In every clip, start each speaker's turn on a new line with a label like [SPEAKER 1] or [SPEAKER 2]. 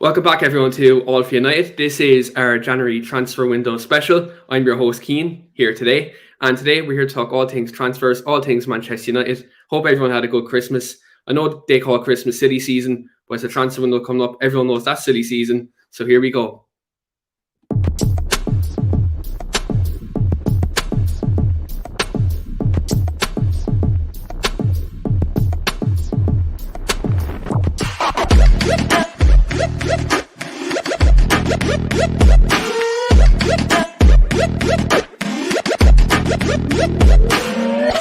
[SPEAKER 1] Welcome back, everyone, to All for United. This is our January transfer window special. I'm your host, Keane, here today. And today we're here to talk all things transfers, all things Manchester United. Hope everyone had a good Christmas. I know they call Christmas silly season, but it's a transfer window coming up. Everyone knows that's silly season. So here we go.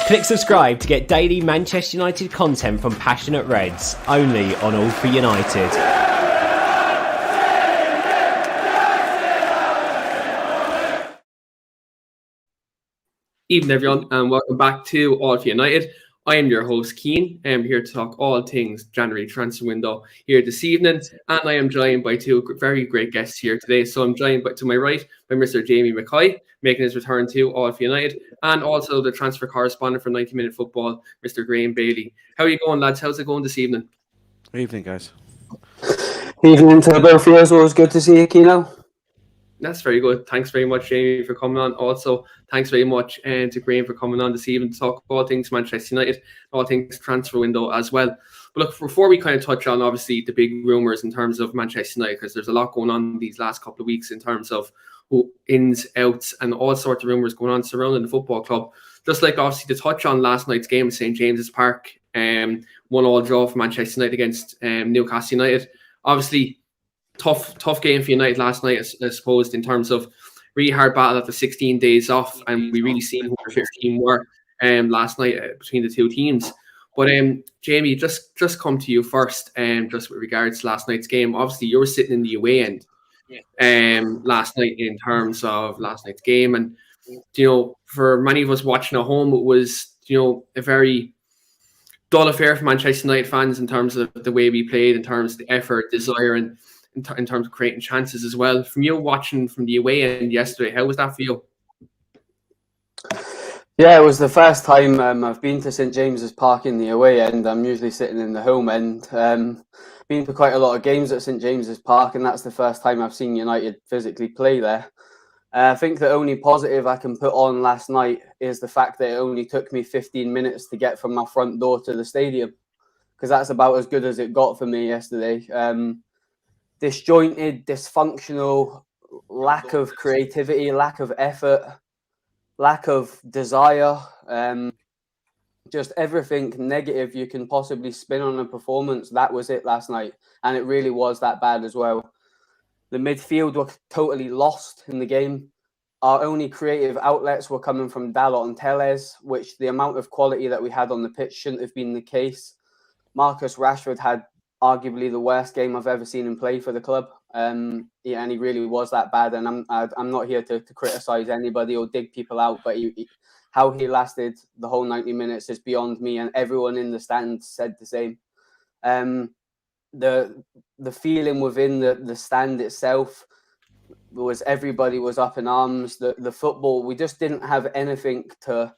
[SPEAKER 2] Click subscribe to get daily Manchester United content from Passionate Reds, only on All for United.
[SPEAKER 1] Evening, everyone, and welcome back to All for United. I am your host, Keane. I am here to talk all things January transfer window here this evening, and I am joined by two very great guests here today. So I'm joined to my right by Mr. Jamie Mcguire, making his return to All for United, and also the transfer correspondent for 90 Minute Football, Mr. Graeme Bailey. How are you going, lads? How's it going this evening?
[SPEAKER 3] Evening, guys.
[SPEAKER 4] Evening to both of you. It was good to see you, Kino.
[SPEAKER 1] That's very good. Thanks very much, Jamie, for coming on. Also, thanks very much to Graeme for coming on this evening to talk all things Manchester United, all things transfer window as well. But look, before we kind of touch on, obviously, the big rumours in terms of Manchester United, because there's a lot going on these last couple of weeks in terms of who ins, outs, and all sorts of rumours going on surrounding the football club. Just like, obviously, to touch on last night's game at St. James's Park, 1-1 draw for Manchester United against Newcastle United. Obviously, tough game for United last night, I suppose, in terms of really hard battle after 16 days off, and we really seen who the 15 were last night between the two teams. But Jamie, just come to you first, just with regards to last night's game. Obviously, you were sitting in the away end last night in terms of last night's game, and for many of us watching at home, it was a very dull affair for Manchester United fans in terms of the way we played, in terms of the effort, desire, and in terms of creating chances as well. From you watching from the away end yesterday, how was that for you?
[SPEAKER 4] Yeah, it was the first time I've been to St. James's Park in the away end. I'm usually sitting in the home end. Been to quite a lot of games at St. James's Park, and that's the first time I've seen United physically play there. I think the only positive I can put on last night is the fact that it only took me 15 minutes to get from my front door to the stadium, because that's about as good as it got for me yesterday. Disjointed, dysfunctional, lack of creativity, lack of effort, lack of desire, just everything negative you can possibly spin on a performance. That was it last night, and it really was that bad as well. The midfield were totally lost in the game. Our only creative outlets were coming from Dalot and Telles, which the amount of quality that we had on the pitch shouldn't have been the case. Marcus Rashford had arguably the worst game I've ever seen him play for the club. And he really was that bad. And I'm not here to criticise anybody or dig people out, but how he lasted the whole 90 minutes is beyond me. And everyone in the stands said the same. The feeling within the stand itself was everybody was up in arms. The football, we just didn't have anything to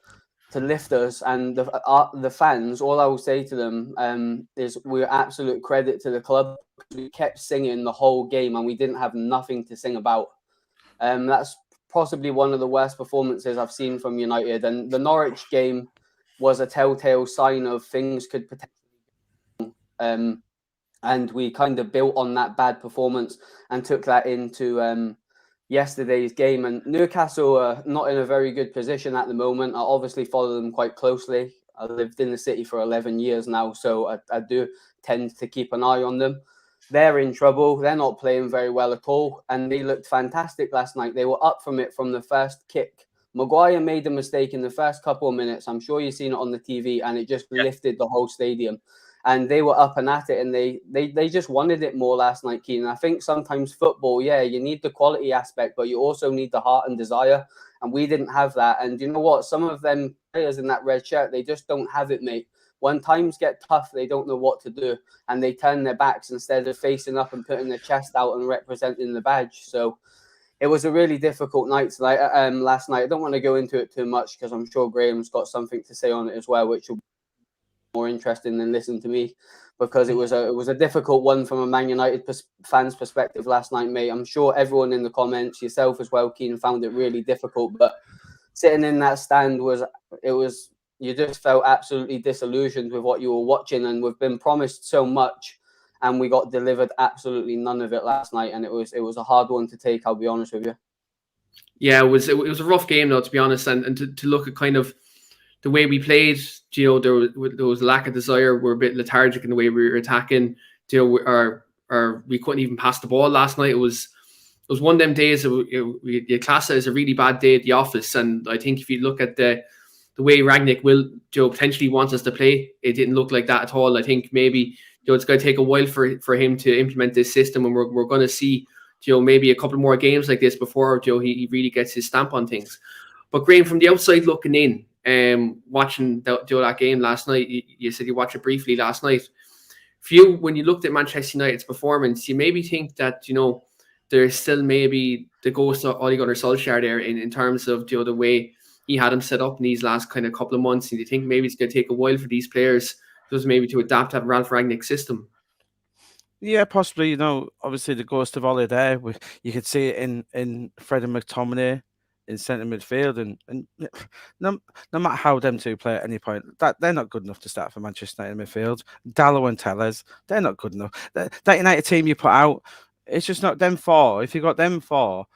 [SPEAKER 4] lift us, and the fans, all I will say to them is we're absolute credit to the club. We kept singing the whole game and we didn't have nothing to sing about. That's possibly one of the worst performances I've seen from United, and the Norwich game was a telltale sign of things could potentially and we kind of built on that bad performance and took that into yesterday's game. And Newcastle are not in a very good position at the moment. I obviously follow them quite closely. I lived in the city for 11 years now, so I do tend to keep an eye on them. They're in trouble. They're not playing very well at all, and they looked fantastic last night. They were up from it from the first kick. Mcguire made a mistake in the first couple of minutes. I'm sure you've seen it on the TV, and it just lifted the whole stadium. And they were up and at it, and they just wanted it more last night, Keenan. I think sometimes football, you need the quality aspect, but you also need the heart and desire. And we didn't have that. And you know what? Some of them players in that red shirt, they just don't have it, mate. When times get tough, they don't know what to do. And they turn their backs instead of facing up and putting their chest out and representing the badge. So it was a really difficult night last night. I don't want to go into it too much because I'm sure Graham's got something to say on it as well, which will more interesting than listen to me, because it was a difficult one from a Man United fan's perspective last night, mate. I'm sure everyone in the comments, yourself as well, Keane, found it really difficult. But sitting in that stand you just felt absolutely disillusioned with what you were watching, and we've been promised so much, and we got delivered absolutely none of it last night, and it was a hard one to take. I'll be honest with you.
[SPEAKER 1] Yeah, it was a rough game though, to be honest, and to look at kind of the way we played. There was a lack of desire. We're a bit lethargic in the way we were attacking. We couldn't even pass the ball last night. It was one of them days. You class it as a really bad day at the office, and I think if you look at the way Rangnick will potentially wants us to play, it didn't look like that at all. I think maybe it's going to take a while for him to implement this system, and we're going to see maybe a couple more games like this before he really gets his stamp on things. But Graeme, from the outside looking in, watching that game last night, you said you watched it briefly last night. For you, when you looked at Manchester United's performance, you maybe think that there's still maybe the ghost of Ole Gunnar Solskjaer there in terms of the way he had him set up in these last kind of couple of months. And do you think maybe it's going to take a while for these players just maybe to adapt to Ralph Rangnick's system?
[SPEAKER 3] Yeah, possibly. Obviously the ghost of Ole there. You could see it in Fred and McTominay in centre midfield, and no matter how them two play at any point, that they're not good enough to start for Manchester United midfield. Dalot and Tellez, they're not good enough. That United team you put out, it's just not them four. If you got them four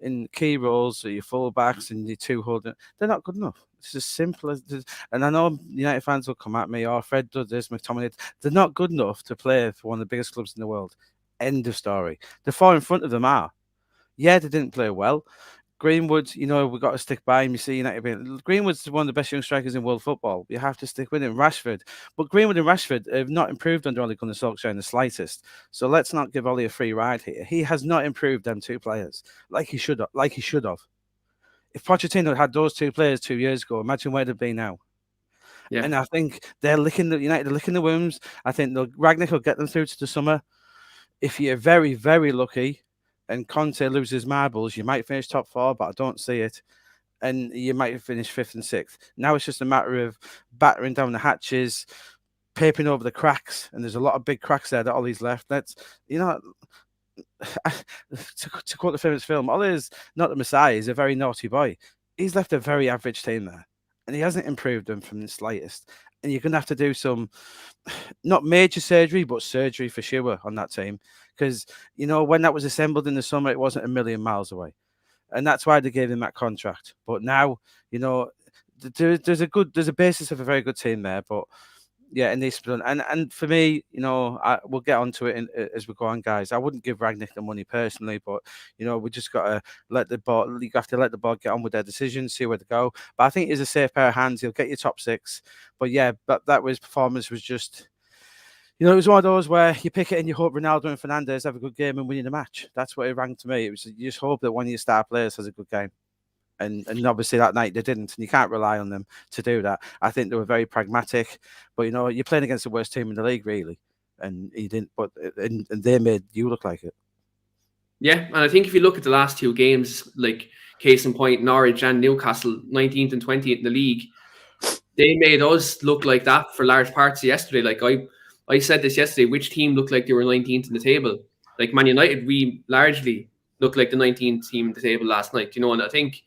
[SPEAKER 3] in key roles, or your full-backs and your two holding, they're not good enough. It's as simple as this. And I know United fans will come at me, Fred does this, McTominay. They're not good enough to play for one of the biggest clubs in the world. End of story. The four in front of them are. Yeah, they didn't play well. Greenwood, we've got to stick by him. You see, Greenwood's one of the best young strikers in world football. You have to stick with him. Rashford. But Greenwood and Rashford have not improved under Ole Gunnar Solskjaer in the slightest. So let's not give Ole a free ride here. He has not improved them two players like he should have. If Pochettino had those two players 2 years ago, imagine where they'd be now. Yeah. And I think they're licking the wounds. I think Rangnick will get them through to the summer. If you're very, very lucky and Conte loses marbles, you might finish top four, but I don't see it. And you might finish fifth and sixth. Now it's just a matter of battering down the hatches, papering over the cracks, and there's a lot of big cracks there that Ole's left. That's, to quote the famous film, Ole is not the Messiah. He's a very naughty boy. He's left a very average team there, and he hasn't improved them from the slightest. And you're going to have to do some, not major surgery, but surgery for sure on that team. Because, when that was assembled in the summer, it wasn't a million miles away. And that's why they gave him that contract. But now, there's a basis of a very good team there. But yeah, it needs to be done. And for me, we'll get onto it as we go on, guys. I wouldn't give Rangnick the money personally, but we just got to let the board. You have to let the board get on with their decisions, see where to go. But I think he's a safe pair of hands. He'll get you top six. But yeah, that was performance was just. It was one of those where you pick it and you hope Ronaldo and Fernandes have a good game and win the match. That's what it rang to me. It was you just hope that one of your star players has a good game. And obviously that night they didn't, and you can't rely on them to do that. I think they were very pragmatic, but you're playing against the worst team in the league, really, and he didn't. But and they made you look like it.
[SPEAKER 1] Yeah, and I think if you look at the last two games, like case in point, Norwich and Newcastle, 19th and 20th in the league, they made us look like that for large parts of yesterday. Like I said this yesterday, which team looked like they were 19th in the table? Like Man United, we largely looked like the 19th team in the table last night. And I think,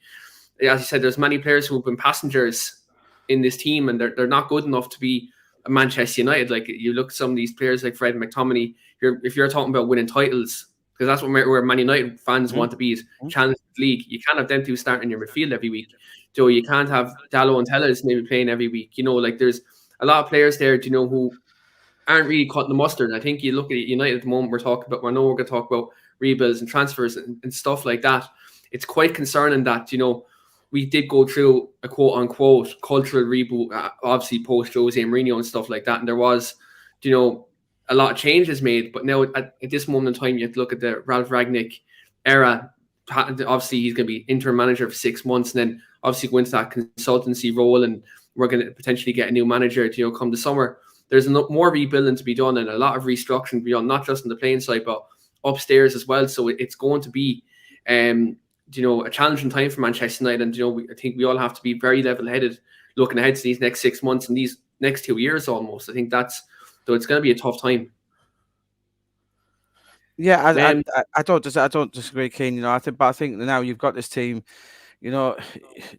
[SPEAKER 1] as you said, there's many players who have been passengers in this team, and they're not good enough to be a Manchester United. Like you look at some of these players like Fred and McTominay, if you're talking about winning titles, because that's where Man United fans want to be, is challenge the league. You can't have them two starting your midfield every week. So you can't have Dalot and Tellez maybe playing every week. Like there's a lot of players there, who aren't really cutting the mustard. I think you look at United at the moment, I know we're going to talk about rebuilds and transfers and stuff like that. It's quite concerning that, we did go through a quote-unquote cultural reboot, obviously post-Jose Mourinho and stuff like that. And there was, a lot of changes made. But now at this moment in time, you have to look at the Ralph Rangnick era. Obviously, he's going to be interim manager for 6 months and then obviously go into that consultancy role. And we're going to potentially get a new manager to come the summer. There's more rebuilding to be done and a lot of restructuring to be done, not just on the playing side, but upstairs as well. So it's going to be, a challenging time for Manchester United. And, I think we all have to be very level-headed looking ahead to these next 6 months and these next 2 years almost. I think it's going to be a tough time.
[SPEAKER 3] Yeah, I don't disagree, Keane. I think now you've got this team.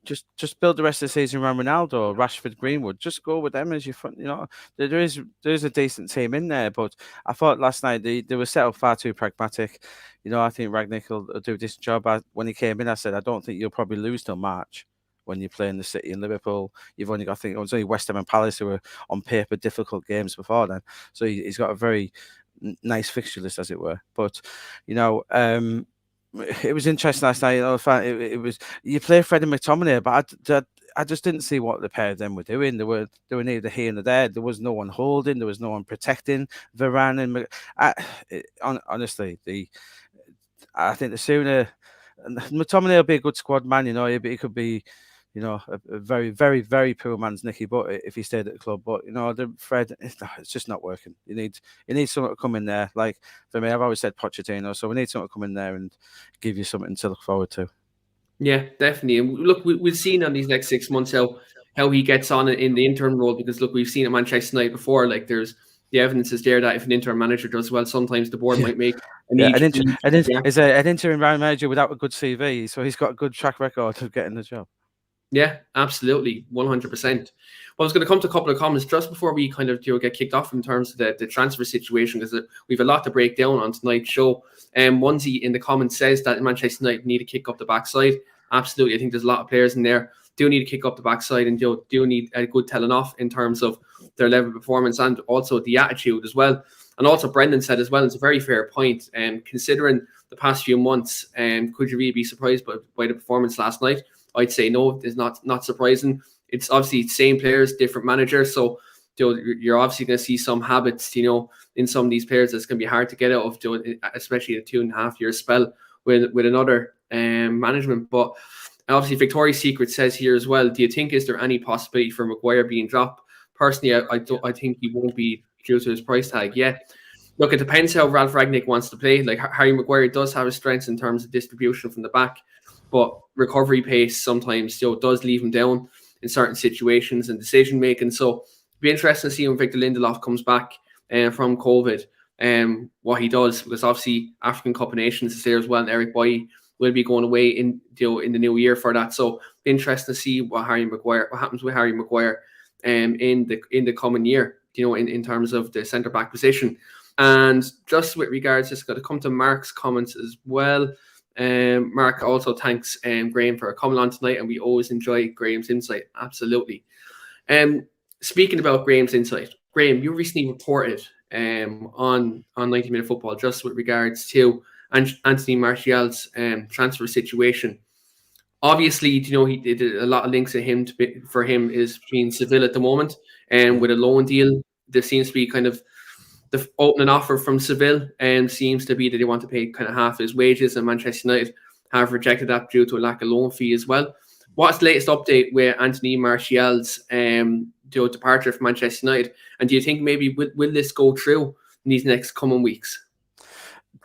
[SPEAKER 3] Just build the rest of the season around Ronaldo, Rashford, Greenwood. Just go with them as your front. There is a decent team in there, but I thought last night they were set up far too pragmatic. I think Rangnick will do a decent job. When he came in, I said I don't think you'll probably lose till March when you're playing the City and Liverpool. You've only got, I think it was only West Ham and Palace who were on paper difficult games before then. So he's got a very nice fixture list, as it were. But it was interesting last night. It was you play Fred and McTominay, but I just didn't see what the pair of them were doing. They were neither here nor there. There was no one holding. There was no one protecting Varane. And honestly, I think the sooner McTominay will be a good squad man. He could be. A very, very, very poor man's Nicky Butt if he stayed at the club. But the Fred, it's just not working. You need someone to come in there. Like for me, I've always said Pochettino, so we need someone to come in there and give you something to look forward to.
[SPEAKER 1] Yeah, definitely. And look, we've seen on these next 6 months how he gets on in the interim role, because look, we've seen at Manchester United before. Like the evidence is there that if an interim manager does well, sometimes the board might make an
[SPEAKER 3] interim manager without a good CV, so he's got a good track record of getting the job.
[SPEAKER 1] Yeah, absolutely, 100%. Well, I was going to come to a couple of comments just before we kind of get kicked off in terms of the transfer situation, because we've a lot to break down on tonight's show. Onesie in the comments says that Manchester United need to kick up the backside. Absolutely, I think there's a lot of players in there do need to kick up the backside and do need a good telling off in terms of their level of performance and also the attitude as well. And also Brendan said as well, it's a very fair point. Considering the past few months, could you really be surprised by the performance last night? I'd say no, it's not surprising. It's obviously the same players, different managers. So you're obviously going to see some habits, in some of these players that's going to be hard to get out of, especially a 2.5 year spell with another management. But obviously Victoria's Secret says here as well, do you think is there any possibility for Mcguire being dropped? Personally, I think he won't be due to his price tag yet. Look, it depends how Ralph Rangnick wants to play. Like Harry Mcguire does have his strengths in terms of distribution from the back, but recovery pace sometimes does leave him down in certain situations and decision making. So it'll be interesting to see when Victor Lindelof comes back from COVID, what he does, because obviously African Cup of Nations is there as well, and Eric Bailly will be going away in the new year for that. So interesting to see what happens with Harry Mcguire in the coming year, in terms of the centre back position. And just with regards, just got to come to Mark's comments as well. Mark also thanks Graeme for coming on tonight, and we always enjoy Graeme's insight. Absolutely. Speaking about Graeme's insight, Graeme, you recently reported on 90 Minute Football just with regards to Anthony Martial's transfer situation. Obviously, he did a lot of links to him for him is being Seville at the moment, and with a loan deal, there seems to be kind of the opening offer from Seville seems to be that they want to pay kind of half his wages, and Manchester United have rejected that due to a lack of loan fee as well. What's the latest update with Anthony Martial's departure from Manchester United? And do you think maybe will this go through in these next coming weeks?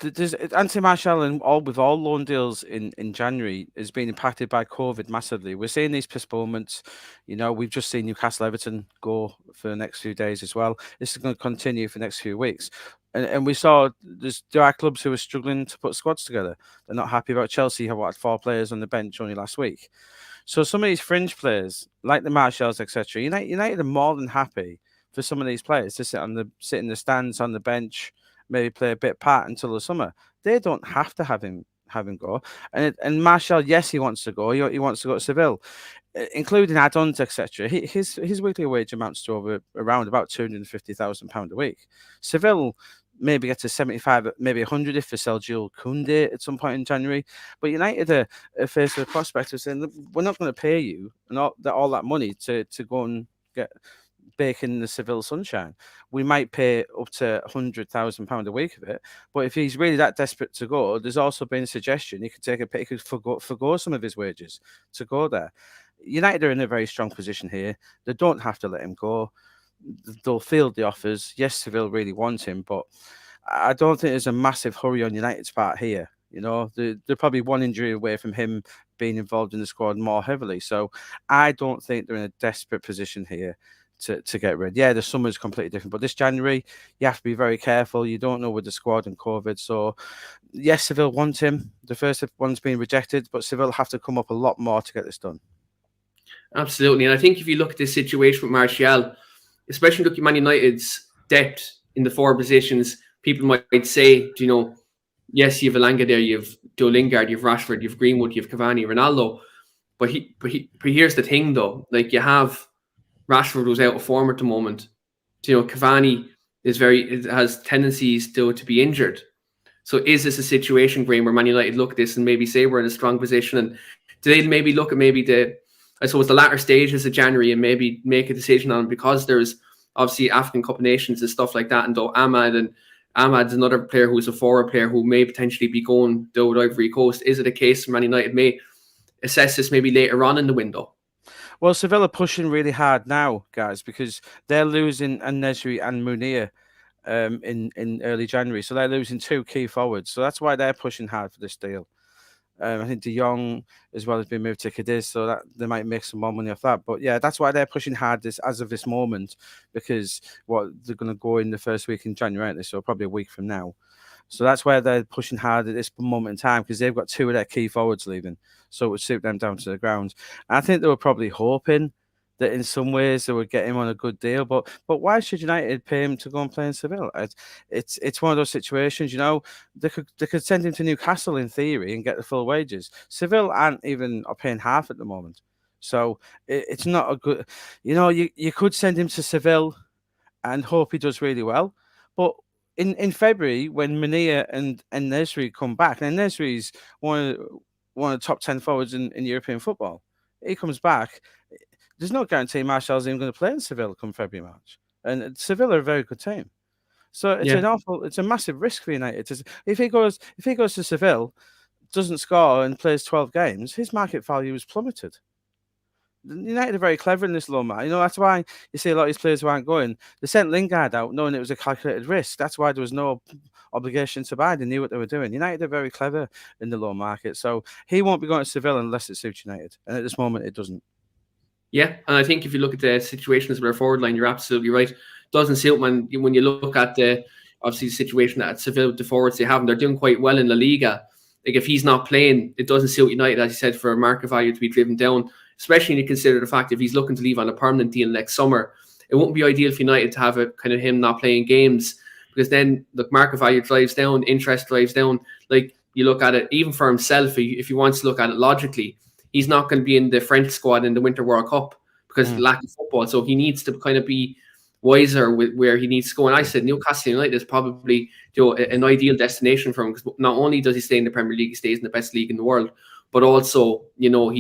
[SPEAKER 3] Anthony Martial and all loan deals in January has been impacted by COVID massively. We're seeing these postponements. We've just seen Newcastle Everton go for the next few days as well. This is going to continue for the next few weeks. And we saw there are clubs who are struggling to put squads together. They're not happy about Chelsea, who had 4 players on the bench only last week. So some of these fringe players, like the Martials, etc., United are more than happy for some of these players to sit in the stands on the bench, maybe play a bit part until the summer. They don't have to have him go. And Martial, yes, he wants to go. He wants to go to Seville, including add-ons, etc. His weekly wage amounts to around about £250,000 a week. Seville maybe get to 75, maybe 100 if they sell Jules Koundé at some point in January. But United are faced with the prospect of saying, we're not going to pay you all that money to go and bake in the Seville sunshine. We might pay up to £100,000 a week of it, but if he's really that desperate to go, there's also been a suggestion he could forgo some of his wages to go there. United are in a very strong position here. They don't have to let him go. They'll field the offers. Yes, Seville really want him, but I don't think there's a massive hurry on United's part here. They're probably one injury away from him being involved in the squad more heavily. So I don't think they're in a desperate position here to get rid. Yeah, the summer is completely different, but this January you have to be very careful. You don't know with the squad and COVID. So yes, Seville want him. The first one's been rejected, but Seville have to come up a lot more to get this done.
[SPEAKER 1] Absolutely, and I think if you look at this situation with Martial, especially looking at Man United's depth in the forward positions, people might say, you know, yes, you have Elanga there, you have Lingard, you have Rashford, you have Greenwood, you have Cavani, Ronaldo. But here's the thing, though. Like, you have Rashford, who's out of form at the moment. You know, Cavani has tendencies to be injured. So is this a situation, Graeme, where Man United look at this and maybe say we're in a strong position, and do they maybe look at maybe the latter stages of January and maybe make a decision on it, because there's obviously African Cup of Nations and stuff like that, and though Ahmad's another player who's a forward player who may potentially be going to Ivory Coast. Is it a case where Man United may assess this maybe later on in the window?
[SPEAKER 3] Well, Seville are pushing really hard now, guys, because they're losing An-Nesyri and Munir in early January. So they're losing 2 key forwards. So that's why they're pushing hard for this deal. I think De Jong as well has been moved to Cadiz, so that they might make some more money off that. But yeah, that's why they're pushing hard as of this moment, because they're going to go in the first week in January, aren't they? So probably a week from now. So that's why they're pushing hard at this moment in time, because they've got 2 of their key forwards leaving. So it would suit them down to the ground. And I think they were probably hoping that in some ways they would get him on a good deal. But why should United pay him to go and play in Seville? It's one of those situations, you know, they could send him to Newcastle in theory and get the full wages. Seville aren't even paying half at the moment. So it's not a good, you know, you could send him to Seville and hope he does really well. But in February, when Munir and An-Nesyri come back, and An-Nesyri is one of the top 10 forwards in European football, he comes back. There's no guarantee Martial's even going to play in Seville come February, March. And Seville are a very good team. So it's a massive risk for United. If he goes to Seville, doesn't score and plays 12 games, his market value is plummeted. United are very clever in this loan market. You know, that's why you see a lot of these players who aren't going. They sent Lingard out knowing it was a calculated risk. That's why there was no obligation to buy. They knew what they were doing. United are very clever in the loan market. So he won't be going to Seville unless it suits United. And at this moment, it doesn't.
[SPEAKER 1] Yeah, and I think if you look at the situations with our forward line, you're absolutely right. Doesn't suit when you look at the obviously the situation at Seville with the forwards they have, and they're doing quite well in La Liga. Like, if he's not playing, it doesn't suit United, as you said, for a market value to be driven down, especially when you consider the fact if he's looking to leave on a permanent deal next summer. It wouldn't be ideal for United to have a kind of him not playing games, because then the market value drives down, interest drives down. Like, you look at it, even for himself, if he wants to look at it logically, he's not going to be in the French squad in the Winter World Cup because of the lack of football. So he needs to kind of be wiser with where he needs to go. And I said Newcastle United is probably, you know, an ideal destination for him, because not only does he stay in the Premier League, he stays in the best league in the world, but also, you know,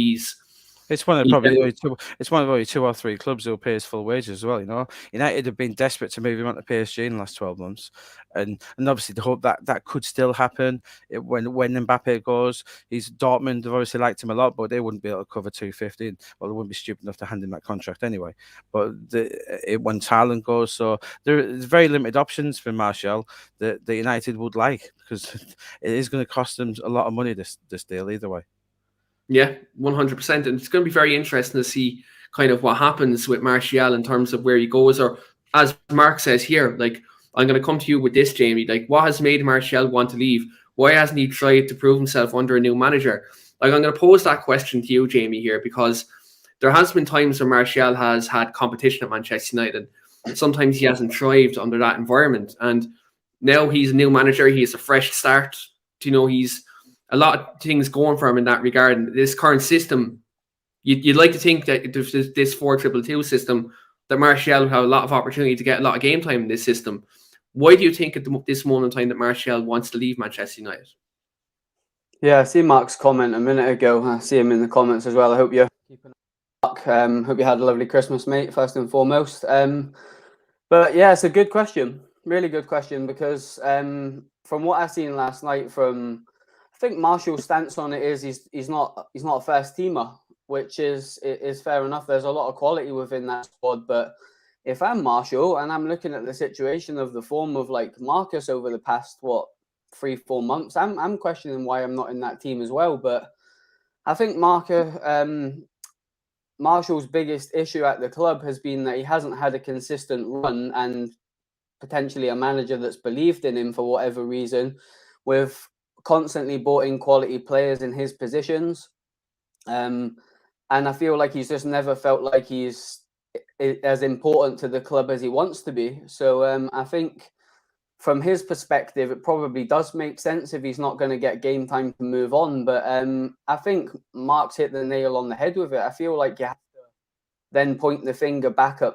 [SPEAKER 3] it's one of only 2 or 3 clubs who'll pay his full wages as well. You know, United have been desperate to move him on to PSG in the last 12 months, and obviously the hope that could still happen when Mbappe goes. Dortmund have obviously liked him a lot, but they wouldn't be able to cover 250. Well, they wouldn't be stupid enough to hand him that contract anyway. But when Haaland goes, so there's very limited options for Martial that United would like, because it is going to cost them a lot of money, this deal either way.
[SPEAKER 1] Yeah, 100%. And it's going to be very interesting to see kind of what happens with Martial in terms of where he goes. Or, as Mark says here, like, I'm going to come to you with this, Jamie. Like, what has made Martial want to leave? Why hasn't he tried to prove himself under a new manager? Like, I'm going to pose that question to you, Jamie, here, because there has been times where Martial has had competition at Manchester United. And sometimes he hasn't thrived under that environment. And now he's a new manager. He has a fresh start. You know, he's a lot of things going for him in that regard. And this current system, you'd like to think that this 4-2-2 system, that Martial will have a lot of opportunity to get a lot of game time in this system. Why do you think at this moment in time that Martial wants to leave Manchester United?
[SPEAKER 4] Yeah, I see Mark's comment a minute ago. I see him in the comments as well. I hope you're keeping up. Hope you had a lovely Christmas, mate, first and foremost. But yeah, it's a good question. Really good question, because from what I seen last night I think Martial's stance on it is he's not a first teamer, which is fair enough. There's a lot of quality within that squad, but if I'm Martial and I'm looking at the situation of the form of like Marcus over the past 3-4 months, I'm questioning why I'm not in that team as well. But I think Marcus Marshall's biggest issue at the club has been that he hasn't had a consistent run, and potentially a manager that's believed in him for whatever reason. We've constantly brought in quality players in his positions. And I feel like he's just never felt like he's as important to the club as he wants to be. So I think from his perspective, it probably does make sense if he's not going to get game time to move on. But I think Mark's hit the nail on the head with it. I feel like you have to then point the finger back at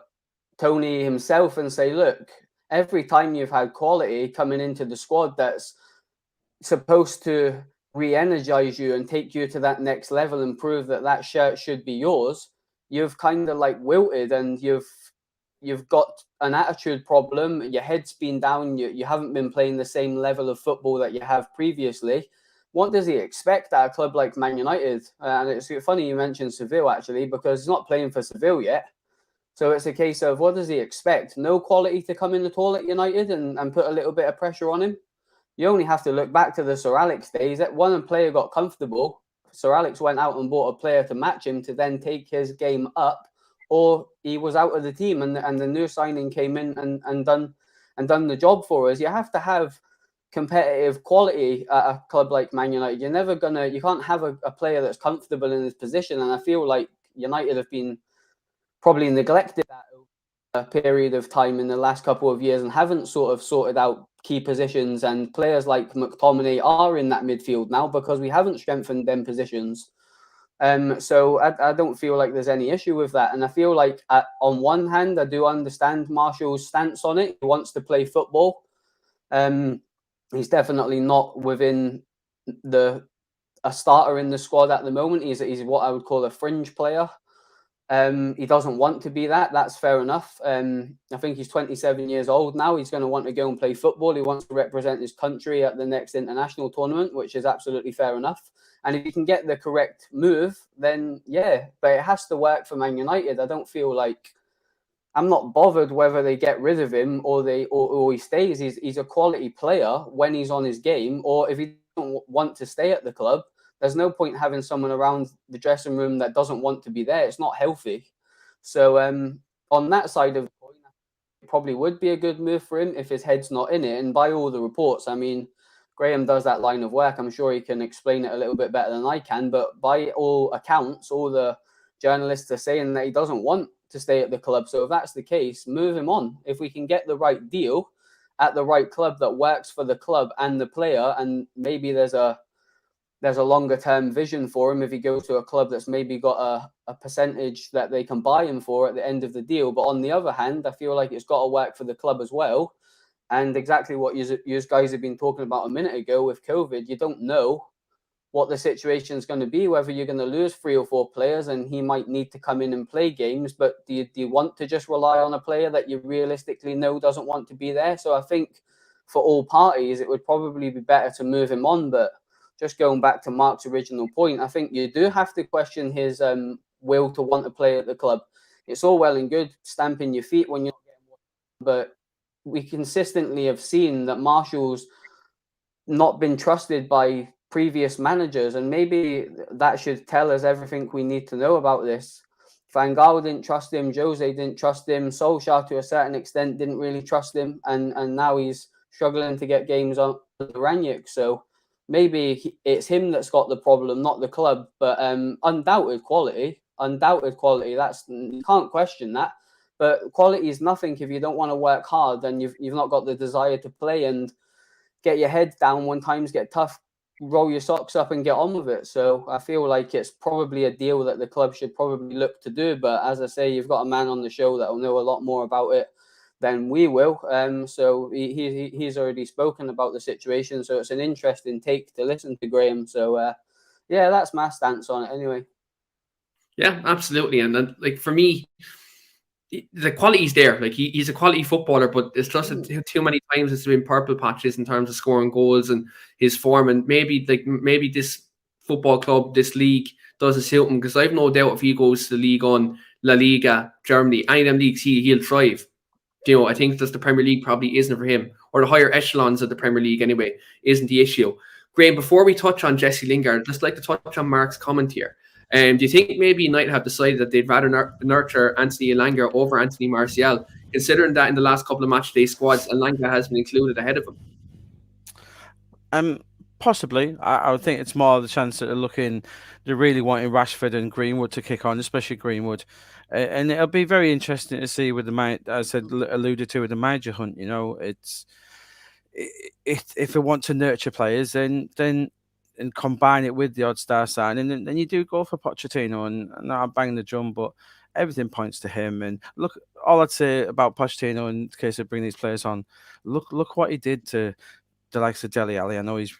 [SPEAKER 4] Tony himself and say, look, every time you've had quality coming into the squad that's supposed to re-energize you and take you to that next level and prove that that shirt should be yours, you've kind of like wilted, and you've got an attitude problem. Your head's been down. You haven't been playing the same level of football that you have previously. What does he expect at a club like Man United? And it's funny you mentioned Seville, actually, because he's not playing for Seville yet. So it's a case of, what does he expect? No quality to come in at all at United and put a little bit of pressure on him? You only have to look back to the Sir Alex days. That one player got comfortable. Sir Alex went out and bought a player to match him to then take his game up, or he was out of the team and the new signing came in and done the job for us. You have to have competitive quality at a club like Man United. You can't have a player that's comfortable in his position. And I feel like United have been probably neglected that over a period of time in the last couple of years and haven't sort of sorted out key positions. And players like McTominay are in that midfield now because we haven't strengthened them positions. So I don't feel like there's any issue with that. And I feel like on one hand, I do understand Marshall's stance on it. He wants to play football. He's definitely not within a starter in the squad at the moment. He's what I would call a fringe player. He doesn't want to be that. That's fair enough. I think he's 27 years old now. He's going to want to go and play football. He wants to represent his country at the next international tournament, which is absolutely fair enough. And if you can get the correct move, then yeah, but it has to work for Man United. I don't feel like, I'm not bothered whether they get rid of him or he stays. He's a quality player when he's on his game, or if he don't want to stay at the club, there's no point having someone around the dressing room that doesn't want to be there. It's not healthy. So on that side of the coin, it probably would be a good move for him if his head's not in it. And by all the reports, I mean, Graeme does that line of work. I'm sure he can explain it a little bit better than I can. But by all accounts, all the journalists are saying that he doesn't want to stay at the club. So if that's the case, move him on. If we can get the right deal at the right club that works for the club and the player, and maybe there's a longer term vision for him if he goes to a club that's maybe got a percentage that they can buy him for at the end of the deal. But on the other hand, I feel like it's got to work for the club as well. And exactly what you guys have been talking about a minute ago with COVID, you don't know what the situation is going to be, whether you're going to lose 3 or 4 players and he might need to come in and play games. But do you want to just rely on a player that you realistically know doesn't want to be there? So I think for all parties, it would probably be better to move him on. But just going back to Mark's original point, I think you do have to question his will to want to play at the club. It's all well and good stamping your feet when you're not getting one, but we consistently have seen that Marshall's not been trusted by previous managers, and maybe that should tell us everything we need to know about this. Van Gaal didn't trust him, Jose didn't trust him, Solskjaer to a certain extent didn't really trust him, and now he's struggling to get games on the Rangnick. So maybe it's him that's got the problem, not the club. But undoubted quality. That's, you can't question that. But quality is nothing if you don't want to work hard and you've not got the desire to play and get your head down when times get tough. Roll your socks up and get on with it. So I feel like it's probably a deal that the club should probably look to do. But as I say, you've got a man on the show that will know a lot more about it than we will. So he's already spoken about the situation. So it's an interesting take to listen to, Graeme. So yeah, that's my stance on it anyway.
[SPEAKER 1] Yeah, absolutely. And then, like, for me, the quality's there. Like, he's a quality footballer, but it's just too many times it's been purple patches in terms of scoring goals and his form. And maybe this football club, this league doesn't suit him, because I've no doubt if he goes to the league on La Liga, Germany, any of them leagues, he'll thrive. You know, I think just the Premier League probably isn't for him, or the higher echelons of the Premier League anyway, isn't the issue. Graeme, before we touch on Jesse Lingard, I'd just like to touch on Mark's comment here. Do you think maybe United have decided that they'd rather nurture Anthony Elanga over Anthony Martial, considering that in the last couple of matchday squads, Elanga has been included ahead of him?
[SPEAKER 3] Possibly. I would think it's more the chance that they're really wanting Rashford and Greenwood to kick on, especially Greenwood. And it'll be very interesting to see with as I alluded to, with the manager hunt. It's if they want to nurture players, then and combine it with the odd star signing, and then you do go for Pochettino, and I'll bang the drum, but everything points to him. And look, all I'd say about Pochettino in the case of bringing these players on, look what he did to the likes of Dele Alli. I know he's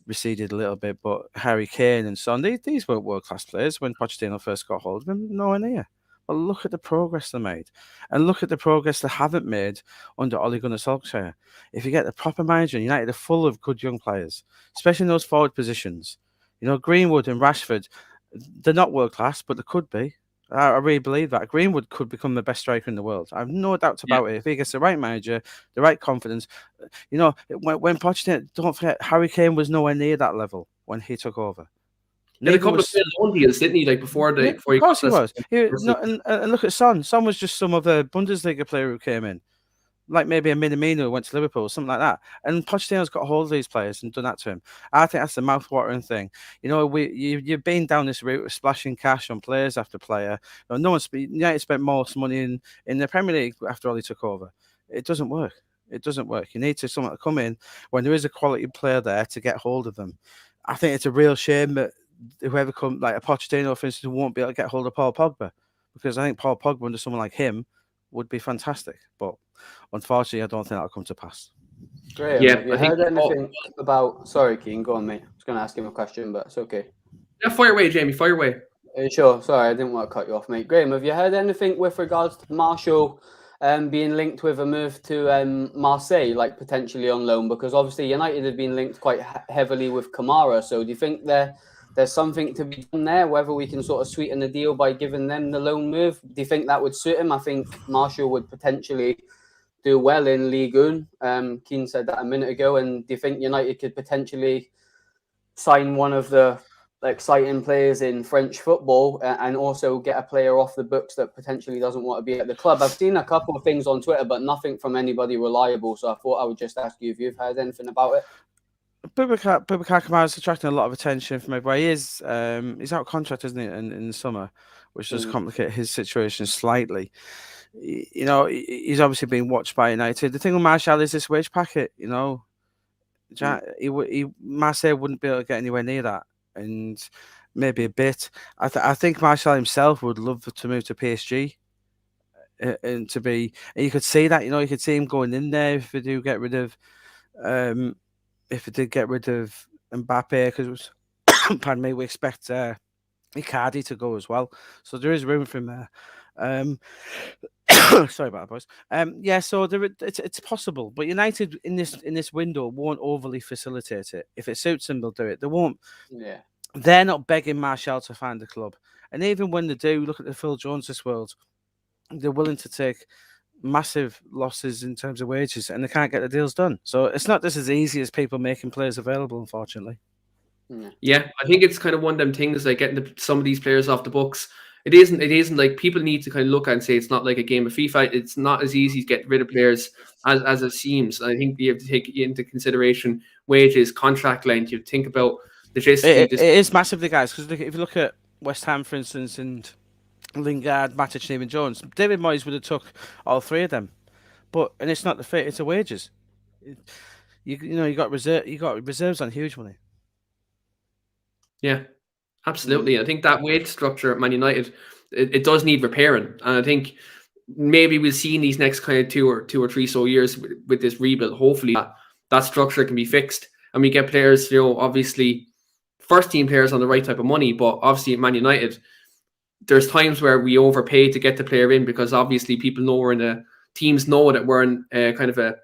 [SPEAKER 3] receded a little bit, but Harry Kane and Son, these weren't world-class players when Pochettino first got hold of them, nowhere near. But look at the progress they made, and look at the progress they haven't made under Ole Gunnar Solskjaer. If you get the proper manager, United are full of good young players, especially in those forward positions. Greenwood and Rashford, they're not world-class, but they could be. I really believe that. Greenwood could become the best striker in the world. I have no doubt about it. If he gets the right manager, the right confidence. When Pochettino, don't forget, Harry Kane was nowhere near that level when he took over.
[SPEAKER 1] He had a couple of loan deals, didn't he? Like before he
[SPEAKER 3] of course he was. And look at Son. Son was just some other Bundesliga player who came in. Like maybe a Minamino who went to Liverpool, something like that. And Pochettino's got a hold of these players and done that to him. I think that's the mouth-watering thing. You've been down this route of splashing cash on players after player. United spent most money in the Premier League after Ole took over. It doesn't work. It doesn't work. You need someone to come in when there is a quality player there to get hold of them. I think it's a real shame that whoever comes, like a Pochettino, for instance, won't be able to get hold of Paul Pogba, because I think Paul Pogba under someone like him would be fantastic. But unfortunately, I don't think that'll come to pass.
[SPEAKER 4] Graeme, have you heard anything about... Sorry, Keane, go on, mate. I was going to ask him a question, but it's okay.
[SPEAKER 1] Yeah, fire away, Jamie, fire away.
[SPEAKER 4] Sure, sorry, I didn't want to cut you off, mate. Graeme, have you heard anything with regards to Martial being linked with a move to Marseille, like potentially on loan? Because obviously United have been linked quite heavily with Kamara, so do you think there's something to be done there, whether we can sort of sweeten the deal by giving them the loan move? Do you think that would suit him? I think Martial would potentially do well in Ligue 1. Keane said that a minute ago. And do you think United could potentially sign one of the exciting players in French football and also get a player off the books that potentially doesn't want to be at the club? I've seen a couple of things on Twitter, but nothing from anybody reliable. So I thought I would just ask you if you've heard anything about it.
[SPEAKER 3] Boubacar Kamara is attracting a lot of attention from everywhere. He's out of contract, isn't he, in the summer, which does complicate his situation slightly. He's obviously being watched by United. The thing with Martial is this wage packet. Marseille wouldn't be able to get anywhere near that, and maybe a bit. I think Martial himself would love to move to PSG, and you could see that. You could see him going in there if they do get rid of. If it did get rid of Mbappe, because pardon me, we expect Icardi to go as well, so there is room for him there. Sorry about that, boys. So it's possible, but United in this window won't overly facilitate it. If it suits them, they'll do it. They won't.
[SPEAKER 4] Yeah,
[SPEAKER 3] they're not begging Martial to find a club, and even when they do, look at the Phil Jones this world. They're willing to take massive losses in terms of wages, and they can't get the deals done. So it's not just as easy as people making players available, unfortunately.
[SPEAKER 1] Yeah, I think it's kind of one of them things, like getting some of these players off the books. It isn't like people need to kind of look and say it's not like a game of FIFA. It's not as easy to get rid of players as it seems. I think you have to take into consideration wages, contract length. You think about logistically.
[SPEAKER 3] It is massively, guys, because if you look at West Ham, for instance, and Lingard, Matic, and even Jones, David Moyes would have took all three of them, and it's not the fit; it's the wages. You got reserves on huge money.
[SPEAKER 1] Yeah, absolutely. I think that wage structure at Man United it does need repairing, and I think maybe we'll see in these next kind of two or three years with this rebuild. Hopefully, that structure can be fixed, and we get players. Obviously, first team players on the right type of money, but obviously at Man United, there's times where we overpay to get the player in because obviously people know teams know that we're in kind of a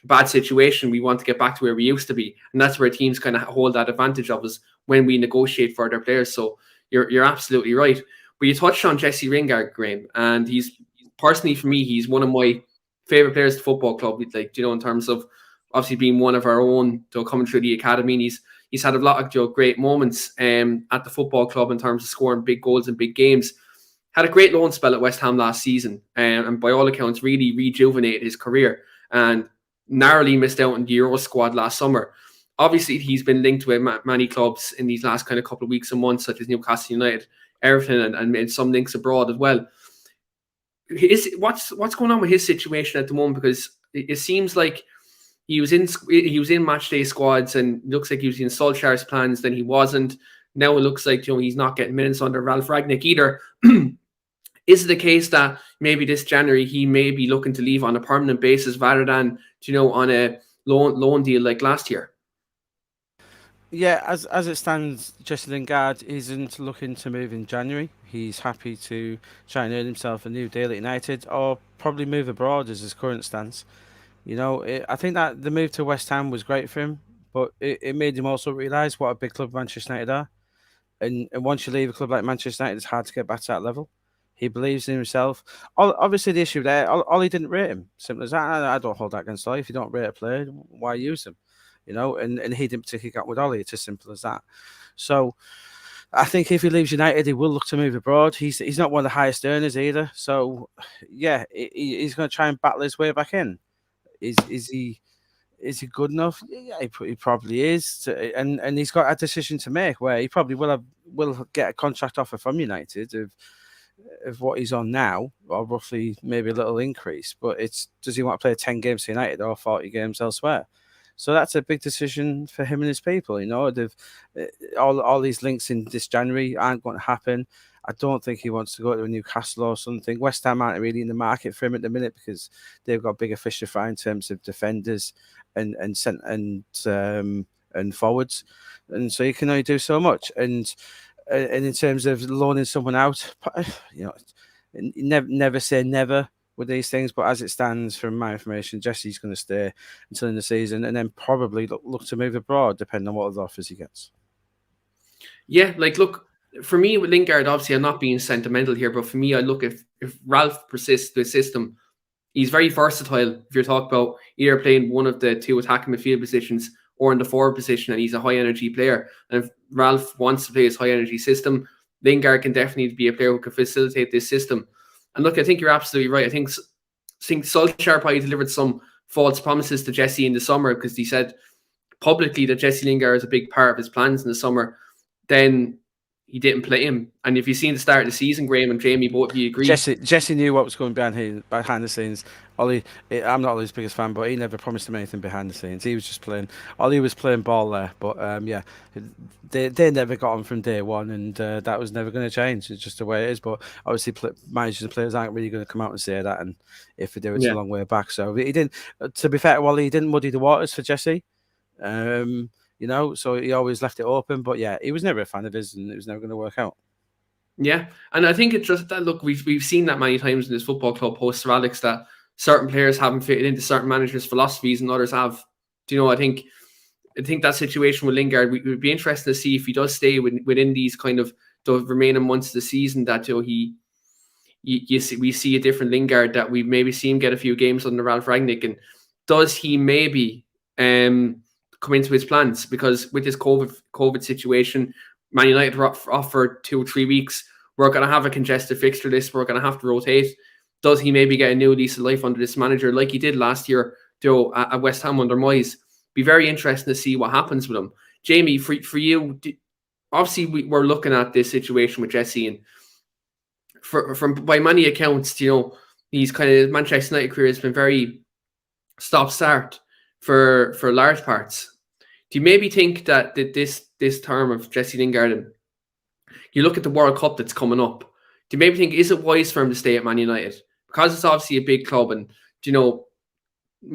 [SPEAKER 1] bad situation. We want to get back to where we used to be, and that's where teams kind of hold that advantage of us when we negotiate for their players. So you're absolutely right. But you touched on Jesse Lingard, Graeme, and he's personally for me, he's one of my favorite players at the football club. In terms of obviously being one of our own, coming through the academy, and He's had a lot of great moments at the football club in terms of scoring big goals in big games. Had a great loan spell at West Ham last season, and by all accounts, really rejuvenated his career and narrowly missed out on the Euro squad last summer. Obviously, he's been linked with many clubs in these last kind of couple of weeks and months, such as Newcastle United, Everton, and some links abroad as well. What's going on with his situation at the moment? Because it seems like he was in match day squads, and looks like he was in Solskjaer's plans. Then he wasn't. Now it looks like he's not getting minutes under Ralph Rangnick either. Is it the case that maybe this January he may be looking to leave on a permanent basis rather than on a loan deal like last year?
[SPEAKER 3] Yeah, as it stands, Jesse Lingard isn't looking to move in January. He's happy to try and earn himself a new deal at United, or probably move abroad as his current stance. I think that the move to West Ham was great for him, but it made him also realise what a big club Manchester United are. And once you leave a club like Manchester United, it's hard to get back to that level. He believes in himself. Obviously, the issue there, Ollie didn't rate him. Simple as that. I don't hold that against Ollie. If you don't rate a player, why use him? And he didn't particularly get with Ollie. It's as simple as that. So I think if he leaves United, he will look to move abroad. He's not one of the highest earners either. So yeah, he's going to try and battle his way back in. Is he good enough? Yeah, he probably is. And he's got a decision to make where he probably will get a contract offer from United of what he's on now, or roughly maybe a little increase. But does he want to play 10 games for United or 40 games elsewhere? So that's a big decision for him and his people. All these links in this January aren't going to happen. I don't think he wants to go to a Newcastle or something. West Ham aren't really in the market for him at the minute because they've got bigger fish to fry in terms of defenders and forwards, and so you can only do so much. And in terms of loaning someone out, never say never with these things. But as it stands, from my information, Jesse's going to stay until in the season, and then probably look to move abroad, depending on what other offers he gets.
[SPEAKER 1] Yeah, look, for me with Lingard, obviously I'm not being sentimental here, but for me, I look if Ralph persists with the system, he's very versatile. If you're talking about either playing one of the two attacking midfield positions or in the forward position, and he's a high energy player. And if Ralph wants to play his high energy system, Lingard can definitely be a player who can facilitate this system. And look, I think you're absolutely right. I think Solskjaer probably delivered some false promises to Jesse in the summer, because he said publicly that Jesse Lingard is a big part of his plans in the summer. Then he didn't play him. And if you've seen the start of the season, Graeme and Jamie, both of you agree.
[SPEAKER 3] Jesse knew what was going behind the scenes. Ollie, I'm not Ollie's biggest fan, but he never promised him anything behind the scenes. He was just playing. Ollie was playing ball there. But they never got on from day one, and that was never going to change. It's just the way it is. But obviously, managers and players aren't really going to come out and say that. And if they do, it's a long way back. So he didn't. To be fair to Ollie, he didn't muddy the waters for Jesse. So he always left it open. But yeah, he was never a fan of his, and it was never going to work out.
[SPEAKER 1] Yeah, and I think it's just that, look, we've seen that many times in this football club post Sir Alex, that certain players haven't fitted into certain managers' philosophies and others have. I think that situation with Lingard, we would be interested to see if he does stay within these kind of the remaining months of the season, that we see a different Lingard, that we maybe see him get a few games under Ralph Rangnick, and does he maybe come into his plans? Because with this COVID situation, Man United were off for 2 or 3 weeks. We're going to have a congested fixture list. We're going to have to rotate. Does he maybe get a new lease of life under this manager, like he did last year at West Ham under Moyes? Be very interesting to see what happens with him. Jamie, for you, obviously we're looking at this situation with Jesse, and from by many accounts, he's kind of, Manchester United career has been very stop-start for large parts. Do you maybe think that this term of Jesse Lingard, and you look at the World Cup that's coming up, do you maybe think, is it wise for him to stay at Man United? Because it's obviously a big club, and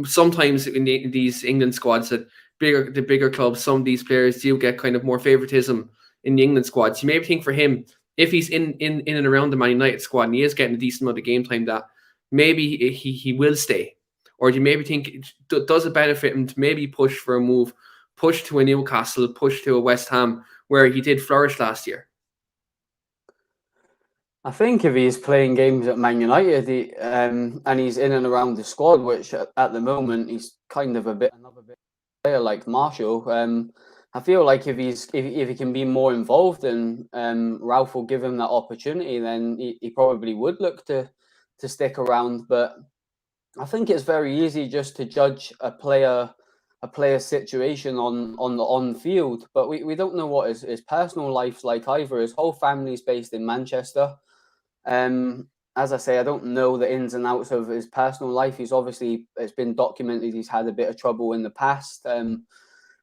[SPEAKER 1] sometimes in these England squads, the bigger clubs, some of these players do get kind of more favoritism in the England squads. You maybe think for him, if he's in and around the Man United squad and he is getting a decent amount of game time, that maybe he will stay? Or do you maybe think, does it benefit him to maybe push for a move, push to a Newcastle, push to a West Ham, where he did flourish last year?
[SPEAKER 4] I think if he's playing games at Man United and he's in and around the squad, which at the moment he's kind of another bit player like Marshall, I feel like if he can be more involved and Ralph will give him that opportunity, then he probably would look to stick around. But I think it's very easy just to judge a player's situation on the on field, but we don't know what his personal life's like either. His whole family's based in Manchester. As I say, I don't know the ins and outs of his personal life. It's been documented he's had a bit of trouble in the past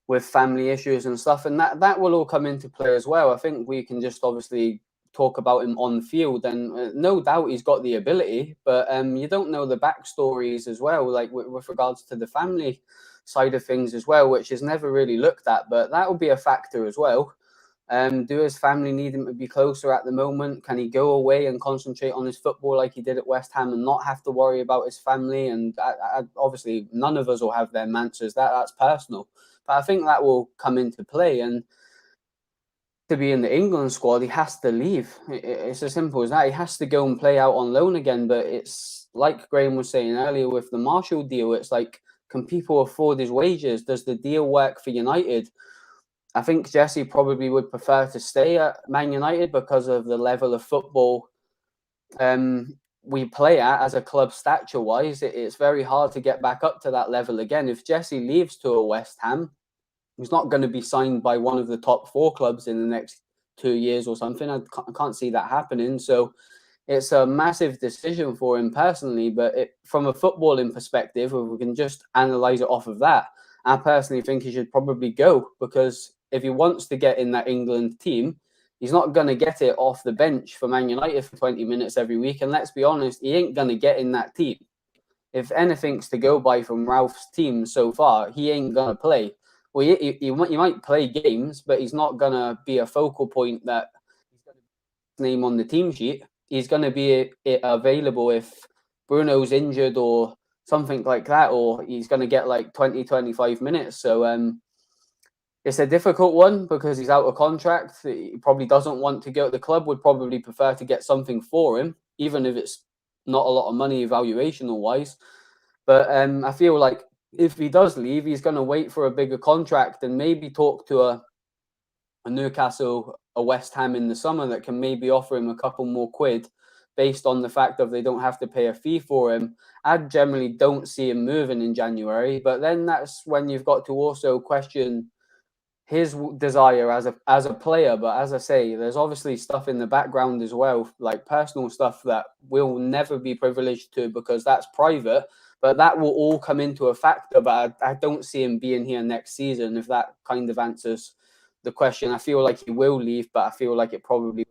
[SPEAKER 4] with family issues and stuff, and that will all come into play as well. I think we can just obviously talk about him on the field, and no doubt he's got the ability, but you don't know the backstories as well, like with regards to the family side of things as well, which is never really looked at, but that will be a factor as well. Do his family need him to be closer at the moment? Can he go away and concentrate on his football like he did at West Ham and not have to worry about his family? And obviously, none of us will have them answers. That's personal. But I think that will come into play. And to be in the England squad, he has to leave. It's as simple as that. He has to go and play out on loan again. But it's like Graeme was saying earlier with the Marshall deal. It's like, can people afford his wages? Does the deal work for United? I think Jesse probably would prefer to stay at Man United because of the level of football we play at as a club stature-wise. It's very hard to get back up to that level again. If Jesse leaves to a West Ham, he's not going to be signed by one of the top 4 clubs in the next 2 years or something. I can't see that happening. So it's a massive decision for him personally. But from a footballing perspective, if we can just analyse it off of that, I personally think he should probably go, because if he wants to get in that England team, he's not going to get it off the bench for Man United for 20 minutes every week. And let's be honest, he ain't going to get in that team. If anything's to go by from Ralph's team so far, he ain't going to play. Well, he might play games, but he's not going to be a focal point that he's going to be his name on the team sheet. He's going to be available if Bruno's injured or something like that, or he's going to get like 20, 25 minutes. So it's a difficult one because he's out of contract. He probably doesn't want to go. The club would probably prefer to get something for him, even if it's not a lot of money evaluational wise. But I feel like if he does leave, he's going to wait for a bigger contract and maybe talk to a Newcastle, a West Ham in the summer that can maybe offer him a couple more quid based on the fact that they don't have to pay a fee for him. I generally don't see him moving in January, but then that's when you've got to also question his desire as a player. But as I say, there's obviously stuff in the background as well, like personal stuff that we'll never be privileged to because that's private, but that will all come into a factor. But I don't see him being here next season, if that kind of answers the question. I feel like he will leave, but I feel like it probably will be.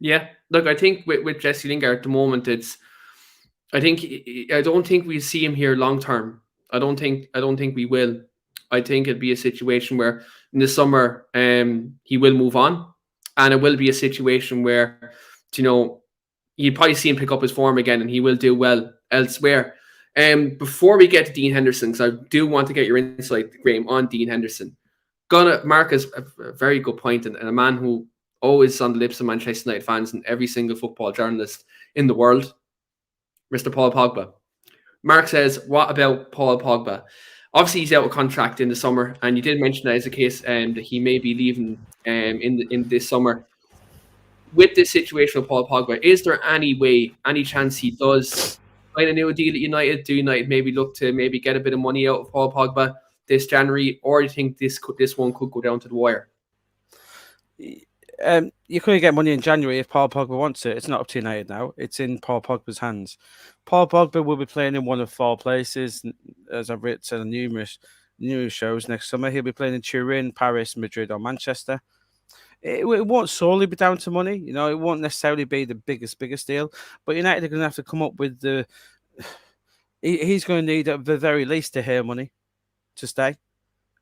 [SPEAKER 1] Yeah, look, I think with Jesse Lingard at the moment, I don't think we see him here long term. I don't think we will. I think it'll be a situation where in the summer he will move on, and it will be a situation where, you'll probably see him pick up his form again and he will do well elsewhere. Before we get to Dean Henderson, because I do want to get your insight, Graeme, on Dean Henderson. Mark is a very good point, and a man who always on the lips of Manchester United fans and every single football journalist in the world, Mr. Paul Pogba. Mark says, what about Paul Pogba? Obviously, he's out of contract in the summer, and you did mention that as a case that he may be leaving in this summer. With this situation with Paul Pogba, is there any chance he does sign a new deal at United? Do United maybe look to maybe get a bit of money out of Paul Pogba this January, or do you think this one could go down to the wire?
[SPEAKER 3] You couldn't get money in January if Paul Pogba wants it. It's not up to United now. It's in Paul Pogba's hands. Paul Pogba will be playing in one of 4 places, as I've said on numerous shows next summer. He'll be playing in Turin, Paris, Madrid, or Manchester. It won't solely be down to money. It won't necessarily be the biggest deal. But United are going to have to come up with he's going to need at the very least to hear money to stay.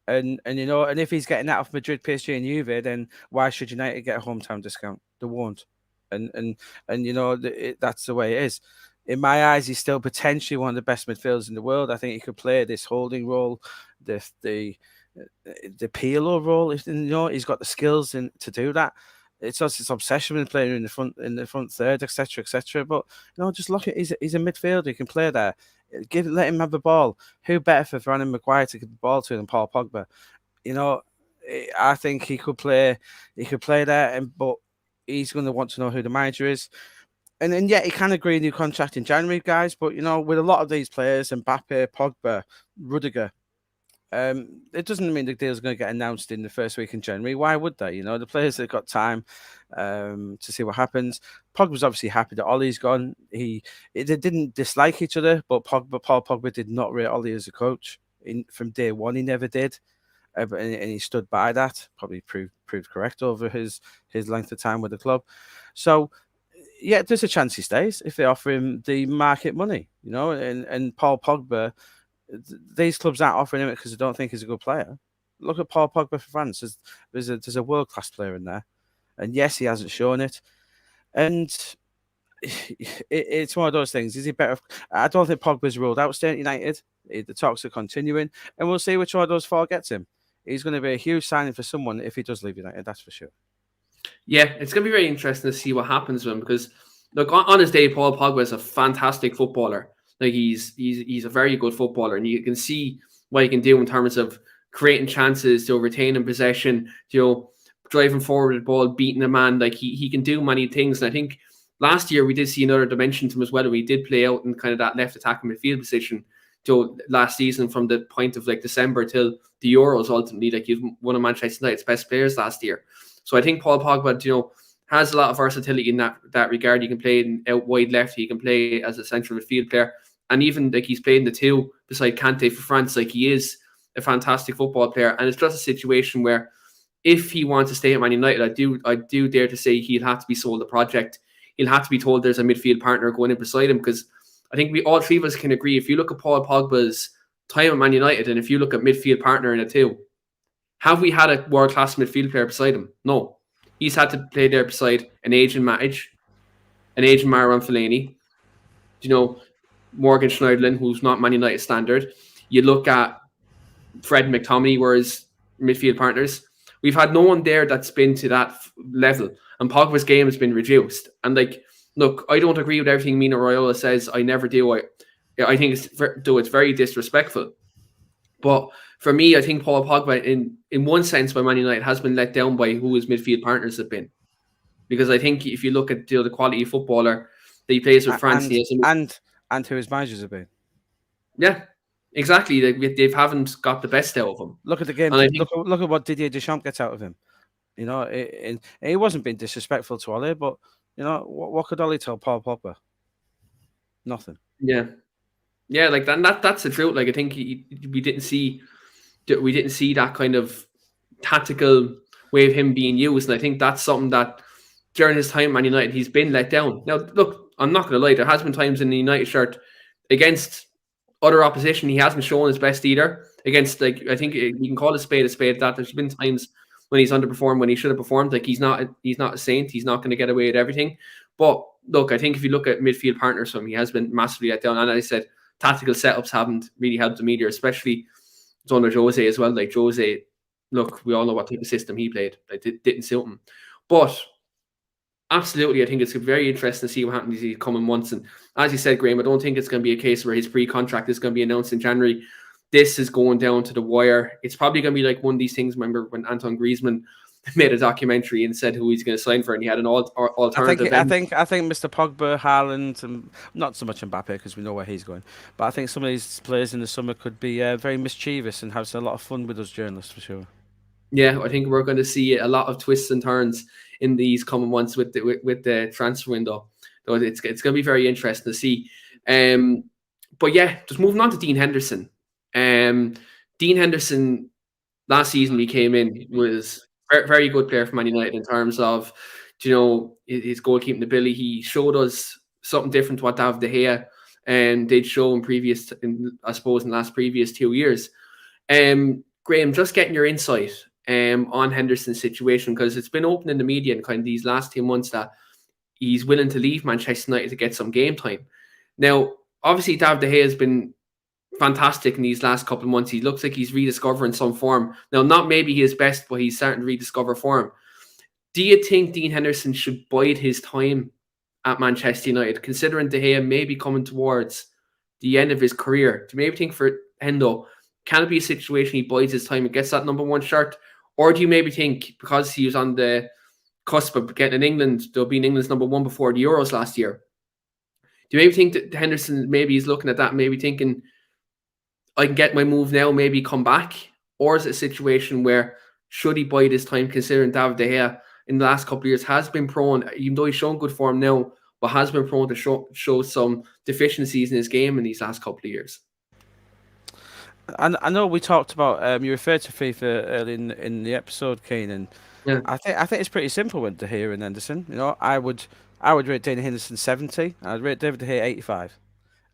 [SPEAKER 3] And if he's getting that off Madrid, PSG, and Juve, then why should United get a hometown discount? They won't. And that's the way it is. In my eyes, he's still potentially one of the best midfielders in the world. I think he could play this holding role, the Pirlo role. He's got the skills to do that. It's just his obsession with playing in the front third, etc., etc. But just look at he's a midfielder. He can play there. Let him have the ball. Who better for Brandon Mcguire to give the ball to than Paul Pogba? You know, I think he could play. He could play there, but he's going to want to know who the manager is. And then, he can agree a new contract in January, guys. But, with a lot of these players, Mbappe, Pogba, Rudiger, it doesn't mean the deal's going to get announced in the first week in January. Why would they? The players that got time to see what happens. Pogba's obviously happy that Ollie's gone. They didn't dislike each other, but Paul Pogba did not rate Ollie as a coach. From day one, he never did. And he stood by that. Probably proved correct over his length of time with the club. So, there's a chance he stays if they offer him the market money, and Paul Pogba, these clubs aren't offering him it because they don't think he's a good player. Look at Paul Pogba for France. There's a world-class player in there. And yes, he hasn't shown it. And it's one of those things. Is he better? I don't think Pogba's ruled out staying at United. The talks are continuing. And we'll see which one of those four gets him. He's going to be a huge signing for someone if he does leave United, that's for sure.
[SPEAKER 1] Yeah, it's going to be very interesting to see what happens with him because, look, on his day, Paul Pogba is a fantastic footballer. Like he's a very good footballer, and you can see what he can do in terms of creating chances, retaining possession, driving forward the ball, beating a man. Like he can do many things. And I think last year we did see another dimension to him as well. We did play out in kind of that left attacking midfield position. Last season from the point of like December till the Euros, ultimately, like he's one of Manchester United's best players last year. So I think Paul Pogba, has a lot of versatility in that regard. He can play out wide left. He can play as a central midfield player. And even like he's played in the two beside Kante for France. Like he is a fantastic football player. And it's just a situation where if he wants to stay at Man United, I do dare to say he'll have to be sold a project. He'll have to be told there's a midfield partner going in beside him, because I think we all three of us can agree, if you look at Paul Pogba's time at Man United and if you look at midfield partner in it too, have we had a world-class midfield player beside him? No. He's had to play there beside an aging Matic, an aging Marouane Fellaini, Morgan Schneiderlin, who's not Man United standard. You look at Fred and McTominay were his midfield partners. We've had no one there that's been to that level, and Pogba's game has been reduced. And look, I don't agree with everything Mino Raiola says. I never do. I think it's very disrespectful. But for me, I think Paul Pogba, in one sense, by Man United, has been let down by who his midfield partners have been. Because I think if you look at the quality of footballer that he plays with France,
[SPEAKER 3] and who his managers have been.
[SPEAKER 1] Yeah, exactly. They haven't got the best out of him.
[SPEAKER 3] Look at the game. Look at what Didier Deschamps gets out of him. He wasn't being disrespectful to Ollie, but what could Ollie tell Paul Pogba? Nothing.
[SPEAKER 1] Yeah, like that's the truth. Like I think we didn't see that kind of tactical way of him being used, and I think that's something that during his time at Man United he's been let down. Now, look, I'm not going to lie. There has been times in the United shirt against other opposition he hasn't shown his best either. Against I think you can call a spade. That there's been times when he's underperformed when he should have performed. Like he's not a saint. He's not going to get away with everything. But look, I think if you look at midfield partners from him, he has been massively let down. And as I said, tactical setups haven't really helped him either, especially under Jose as well. Like Jose, look, we all know what type of system he played. It didn't suit him. But absolutely, I think it's very interesting to see what happens in these coming months. And as you said, Graeme, I don't think it's going to be a case where his pre-contract is going to be announced in January. This is going down to the wire. It's probably going to be like one of these things. Remember when Antoine Griezmann made a documentary and said who he's going to sign for, and he had an alternative.
[SPEAKER 3] I think Mr. Pogba, Haaland, and not so much Mbappe because we know where he's going. But I think some of these players in the summer could be very mischievous and have a lot of fun with us journalists for sure.
[SPEAKER 1] Yeah, I think we're going to see a lot of twists and turns in these coming months with the transfer window. So it's going to be very interesting to see. But yeah, just moving on to Dean Henderson. Dean Henderson last season he came in was very, very good player for Man United in terms of his goalkeeping ability. He showed us something different to what David De Gea did show in the last previous 2 years. Graeme, just getting your insight on Henderson's situation, because it's been open in the media in kind of these last 2 months that he's willing to leave Manchester United to get some game time. Now, obviously, David De Gea has been fantastic in these last couple of months. He looks like he's rediscovering some form. Now, not maybe his best, but he's starting to rediscover form. Do you think Dean Henderson should bide his time at Manchester United, considering De Gea may be coming towards the end of his career. Do you maybe think for Hendo, can it be a situation he bides his time and gets that number 1 shirt? Or do you maybe think because he was on the cusp of getting in England, they'll be in England's number 1 before the Euros last year? Do you maybe think that Henderson maybe is looking at that, maybe thinking, I can get my move now, maybe come back? Or is it a situation where should he bide his time, considering David De Gea in the last couple of years has been prone, even though he's shown good form now, but has been prone to show some deficiencies in his game in these last couple of years?
[SPEAKER 3] I know we talked about you referred to FIFA early in the episode, Kane, and
[SPEAKER 1] Yeah.
[SPEAKER 3] I think it's pretty simple with De Gea and Henderson. You know, I would rate Dane Henderson 70. I'd rate David De Gea 85,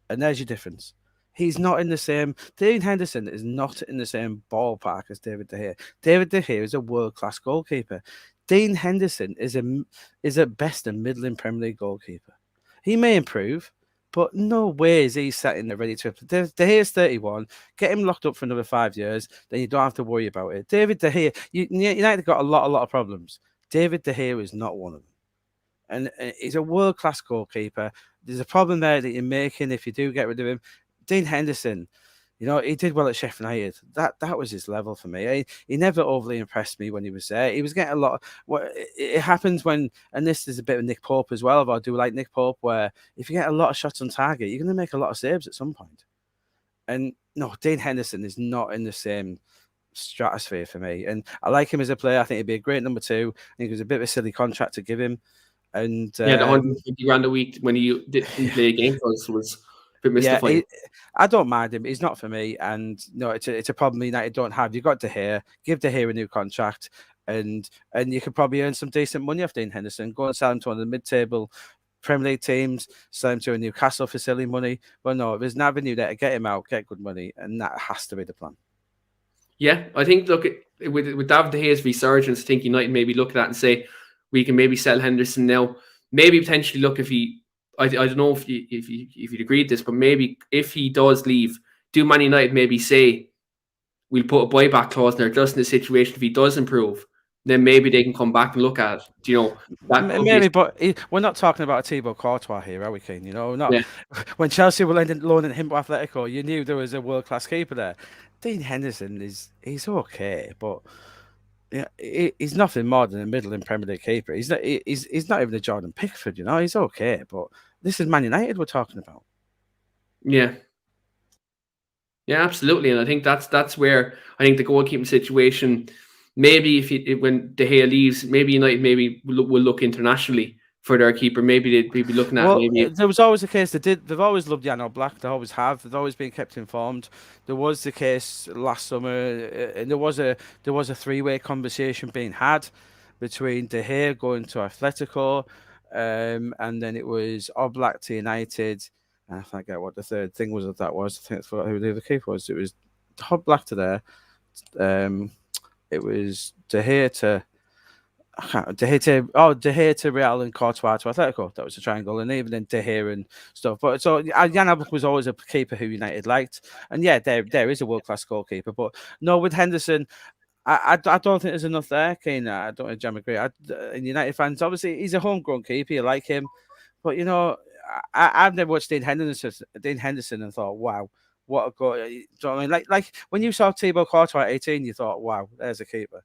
[SPEAKER 3] and there's your difference. He's not in the same. Dean Henderson is not in the same ballpark as David De Gea. David De Gea is a world-class goalkeeper. Dean Henderson is at best a middling Premier League goalkeeper. He may improve, but no way is he sitting there ready to. De Gea's 31. Get him locked up for another 5 years, then you don't have to worry about it. David De Gea, United got a lot of problems. David De Gea is not one of them, and he's a world-class goalkeeper. There's a problem there that you're making if you do get rid of him. Dean Henderson, you know, he did well at Sheffield United. That was his level for me. He never overly impressed me when he was there. He was getting a lot. It happens when, and this is a bit of Nick Pope as well. If I do like Nick Pope, where if you get a lot of shots on target, you're going to make a lot of saves at some point. And no, Dean Henderson is not in the same stratosphere for me. And I like him as a player. I think he'd be a great number 2. I think it was a bit of a silly contract to give him. And
[SPEAKER 1] the 150 grand a week when he didn't play a game for us was a bit mystifying.
[SPEAKER 3] I don't mind him. He's not for me, and no, it's a problem United don't have. You've got De Gea, give De Gea a new contract, and you could probably earn some decent money off Dean Henderson. Go and sell him to one of the mid-table Premier League teams, sell him to a Newcastle for silly money. But no, there's an avenue there to get him out, get good money, and that has to be the plan.
[SPEAKER 1] Yeah, I think with David De Gea's resurgence, I think United maybe look at that and say we can maybe sell Henderson now. Maybe potentially look if he. I don't know if you'd agree with this, but maybe if he does leave, do Man United maybe say we'll put a buyback clause in there just in the situation if he does improve, then maybe they can come back and look at it. Do you know that
[SPEAKER 3] maybe? But we're not talking about a Thibaut Courtois here, are we, Kane? You know, not when Chelsea were loaning him to Atletico, you knew there was a world class keeper there. Dean Henderson he's okay, but. Yeah, he's nothing more than a middling Premier League keeper. He's not even a Jordan Pickford, you know. He's okay, but this is Man United we're talking about.
[SPEAKER 1] Yeah, absolutely, and I think that's where I think the goalkeeping situation. Maybe when De Gea leaves, maybe United will look internationally for their keeper. Maybe they'd be looking at
[SPEAKER 3] there was always the case they've always loved Jan Oblak. They always have. They've always been kept informed. There was the case last summer, and there was a 3-way conversation being had between De Gea going to Atletico, and then it was Oblak to United. And I forget what the third thing was. That was I think that's who the other keeper was. It was Oblak to there. It was De Gea to. De Gea to Real and Courtois to Atletico. That was a triangle, and even then De Gea and stuff. But so Jan Oblak was always a keeper who United liked, and yeah, there is a world class goalkeeper. But no, with Henderson, I don't think there's enough there. Kane, I don't know if Jam agree. And United fans, obviously, he's a homegrown keeper. You like him, but you know, I've never watched Dean Henderson and thought, wow, what a goal. You know what I mean? Like when you saw Thibaut Courtois at 18, you thought, wow, there's a keeper.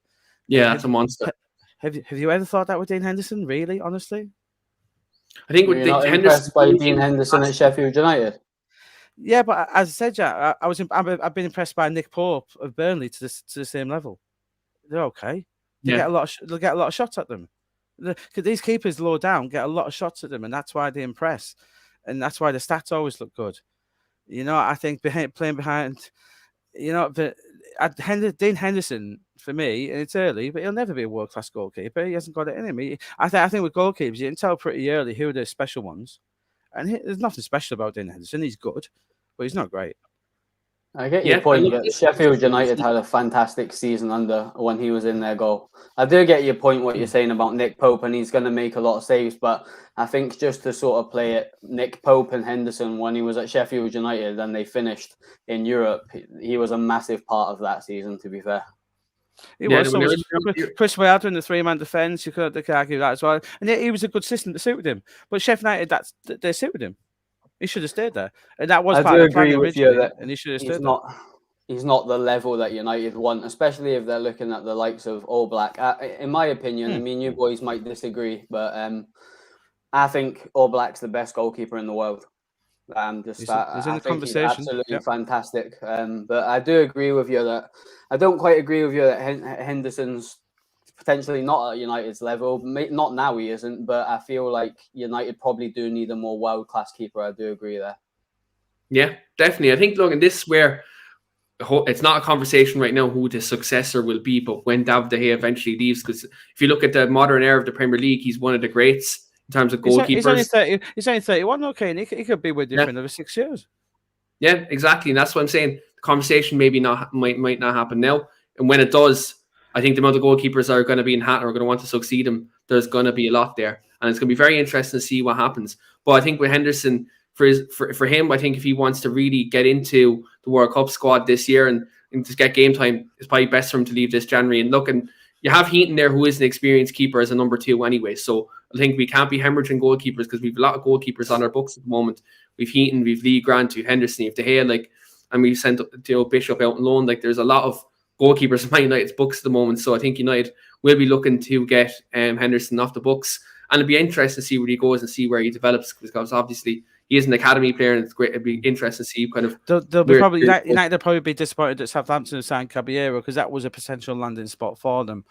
[SPEAKER 1] Yeah, that's a monster.
[SPEAKER 3] Have you ever thought that with Dean Henderson? Really, honestly?
[SPEAKER 1] I think
[SPEAKER 4] you're not impressed by Dean Henderson at Sheffield United.
[SPEAKER 3] Yeah, but as I said, Jack, I've been impressed by Nick Pope of Burnley to the same level. They're okay. They'll get a lot of shots at them. Because these keepers low down get a lot of shots at them, and that's why they impress, and that's why the stats always look good. You know, I think playing behind, you know, Dean Henderson. For me, and it's early, but he'll never be a world-class goalkeeper. He hasn't got it in him. I think with goalkeepers, you can tell pretty early who are the special ones. And there's nothing special about Dean Henderson. He's good, but he's not great.
[SPEAKER 4] I get your point that Sheffield United had a fantastic season under when he was in their goal. I do get your point what you're saying about Nick Pope, and he's going to make a lot of saves, but I think just to sort of play it, Nick Pope and Henderson, when he was at Sheffield United and they finished in Europe, he was a massive part of that season, to be fair.
[SPEAKER 3] He was. Chris Wilder in the 3-man defence. You could argue that as well. And he was a good system that suited him. But Sheffield United, they suited him. He should have stayed there, and that was
[SPEAKER 4] I
[SPEAKER 3] part
[SPEAKER 4] do
[SPEAKER 3] of the plan
[SPEAKER 4] agree with you
[SPEAKER 3] originally.
[SPEAKER 4] that
[SPEAKER 3] And he should have
[SPEAKER 4] he's
[SPEAKER 3] stayed
[SPEAKER 4] not. He's not the level that United want, especially if they're looking at the likes of All Black. In my opinion, I mean, you boys might disagree, but I think All Black's the best goalkeeper in the world.
[SPEAKER 3] He's in
[SPEAKER 4] I
[SPEAKER 3] the
[SPEAKER 4] think he's
[SPEAKER 3] conversation.
[SPEAKER 4] absolutely
[SPEAKER 3] Yep.
[SPEAKER 4] fantastic. But I do agree with you that I don't quite agree with you that Henderson's potentially not at United's level. Not now he isn't, but I feel like United probably do need a more world-class keeper. I do agree there.
[SPEAKER 1] Yeah, definitely. I think, look, and this is where it's not a conversation right now who the successor will be, but when David De Gea eventually leaves, because if you look at the modern era of the Premier League, he's one of the greats in terms of goalkeepers.
[SPEAKER 3] He's only 31. Okay, and he could be with you for another 6 years.
[SPEAKER 1] Yeah, exactly, and that's what I'm saying. The conversation maybe might not happen now, and when it does, I think the amount of goalkeepers that are going to be in hat or are going to want to succeed him, there's going to be a lot there, and it's going to be very interesting to see what happens. But I think with Henderson, for him, I think if he wants to really get into the World Cup squad this year and to get game time, it's probably best for him to leave this January. And look, and you have Heaton there, who is an experienced keeper as a number 2 anyway. So I think we can't be hemorrhaging goalkeepers because we've a lot of goalkeepers on our books at the moment. We've Heaton, we've Lee Grant, we've Henderson, we've De Gea, and we've sent Bishop out on loan. There's a lot of goalkeepers in Man United's books at the moment. So I think United will be looking to get Henderson off the books. And it'll be interesting to see where he goes and see where he develops, because obviously he is an academy player, and it's great. It'd be interesting to see kind of.
[SPEAKER 3] They'll be probably United will probably be disappointed that Southampton have signed Caballero, because that was a potential landing spot for them.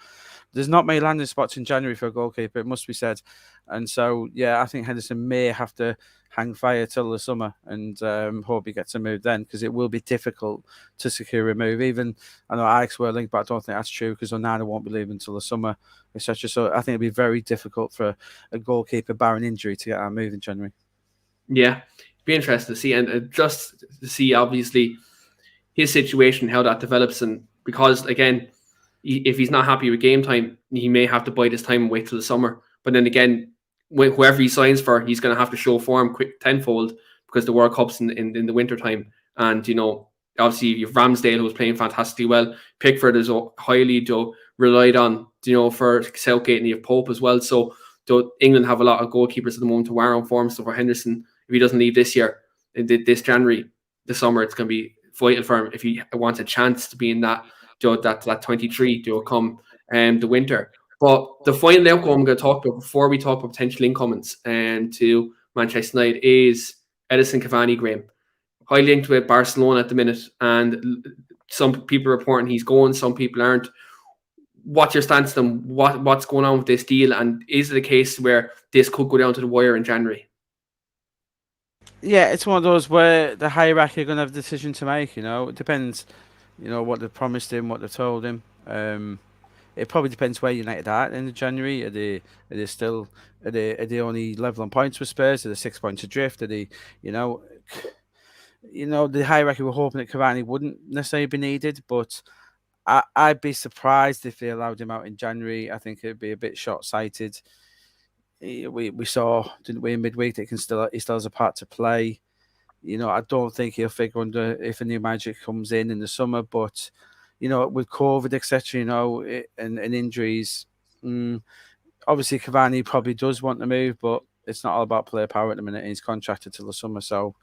[SPEAKER 3] There's not many landing spots in January for a goalkeeper, it must be said. And so, yeah, I think Henderson may have to hang fire till the summer and hope he gets a move then, because it will be difficult to secure a move. Even, I know Alex were linked, but I don't think that's true, because Onana won't be leaving until the summer, etc. So I think it'll be very difficult for a goalkeeper, barring injury, to get our move in January.
[SPEAKER 1] Yeah, it'd be interesting to see, and just to see, obviously, his situation, how that develops. And because, again, if he's not happy with game time, he may have to bide his time and wait till the summer. But then again, whoever he signs for, he's going to have to show form quick tenfold, because the World Cup's in the winter time. And, obviously you have Ramsdale, who's playing fantastically well. Pickford is highly relied on, for Southgate, and you have Pope as well. So England have a lot of goalkeepers at the moment to wear on form. So for Henderson, if he doesn't leave this year, this January, the summer, it's going to be vital for him if he wants a chance to be in that 23 to come the winter. But the final outcome I'm going to talk about before we talk about potential incomings to Manchester United is Edinson Cavani, Graeme. Highly linked with Barcelona at the minute, and some people are reporting he's going, some people aren't. What's your stance on them? What's going on with this deal, and is it a case where this could go down to the wire in January?
[SPEAKER 3] Yeah, it's one of those where the hierarchy are going to have a decision to make. It depends, what they've promised him, what they've told him. It probably depends where United are at the end of January. Are they still are they only level on points with Spurs? Are they 6 points adrift? Are they, the hierarchy were hoping that Cavani wouldn't necessarily be needed, but I'd be surprised if they allowed him out in January. I think it'd be a bit short-sighted. We saw, didn't we, in midweek that he still has a part to play. I don't think he'll figure under if a new manager comes in the summer, but with COVID, etc., and injuries, obviously Cavani probably does want to move, but it's not all about player power at the minute. He's contracted till the summer, so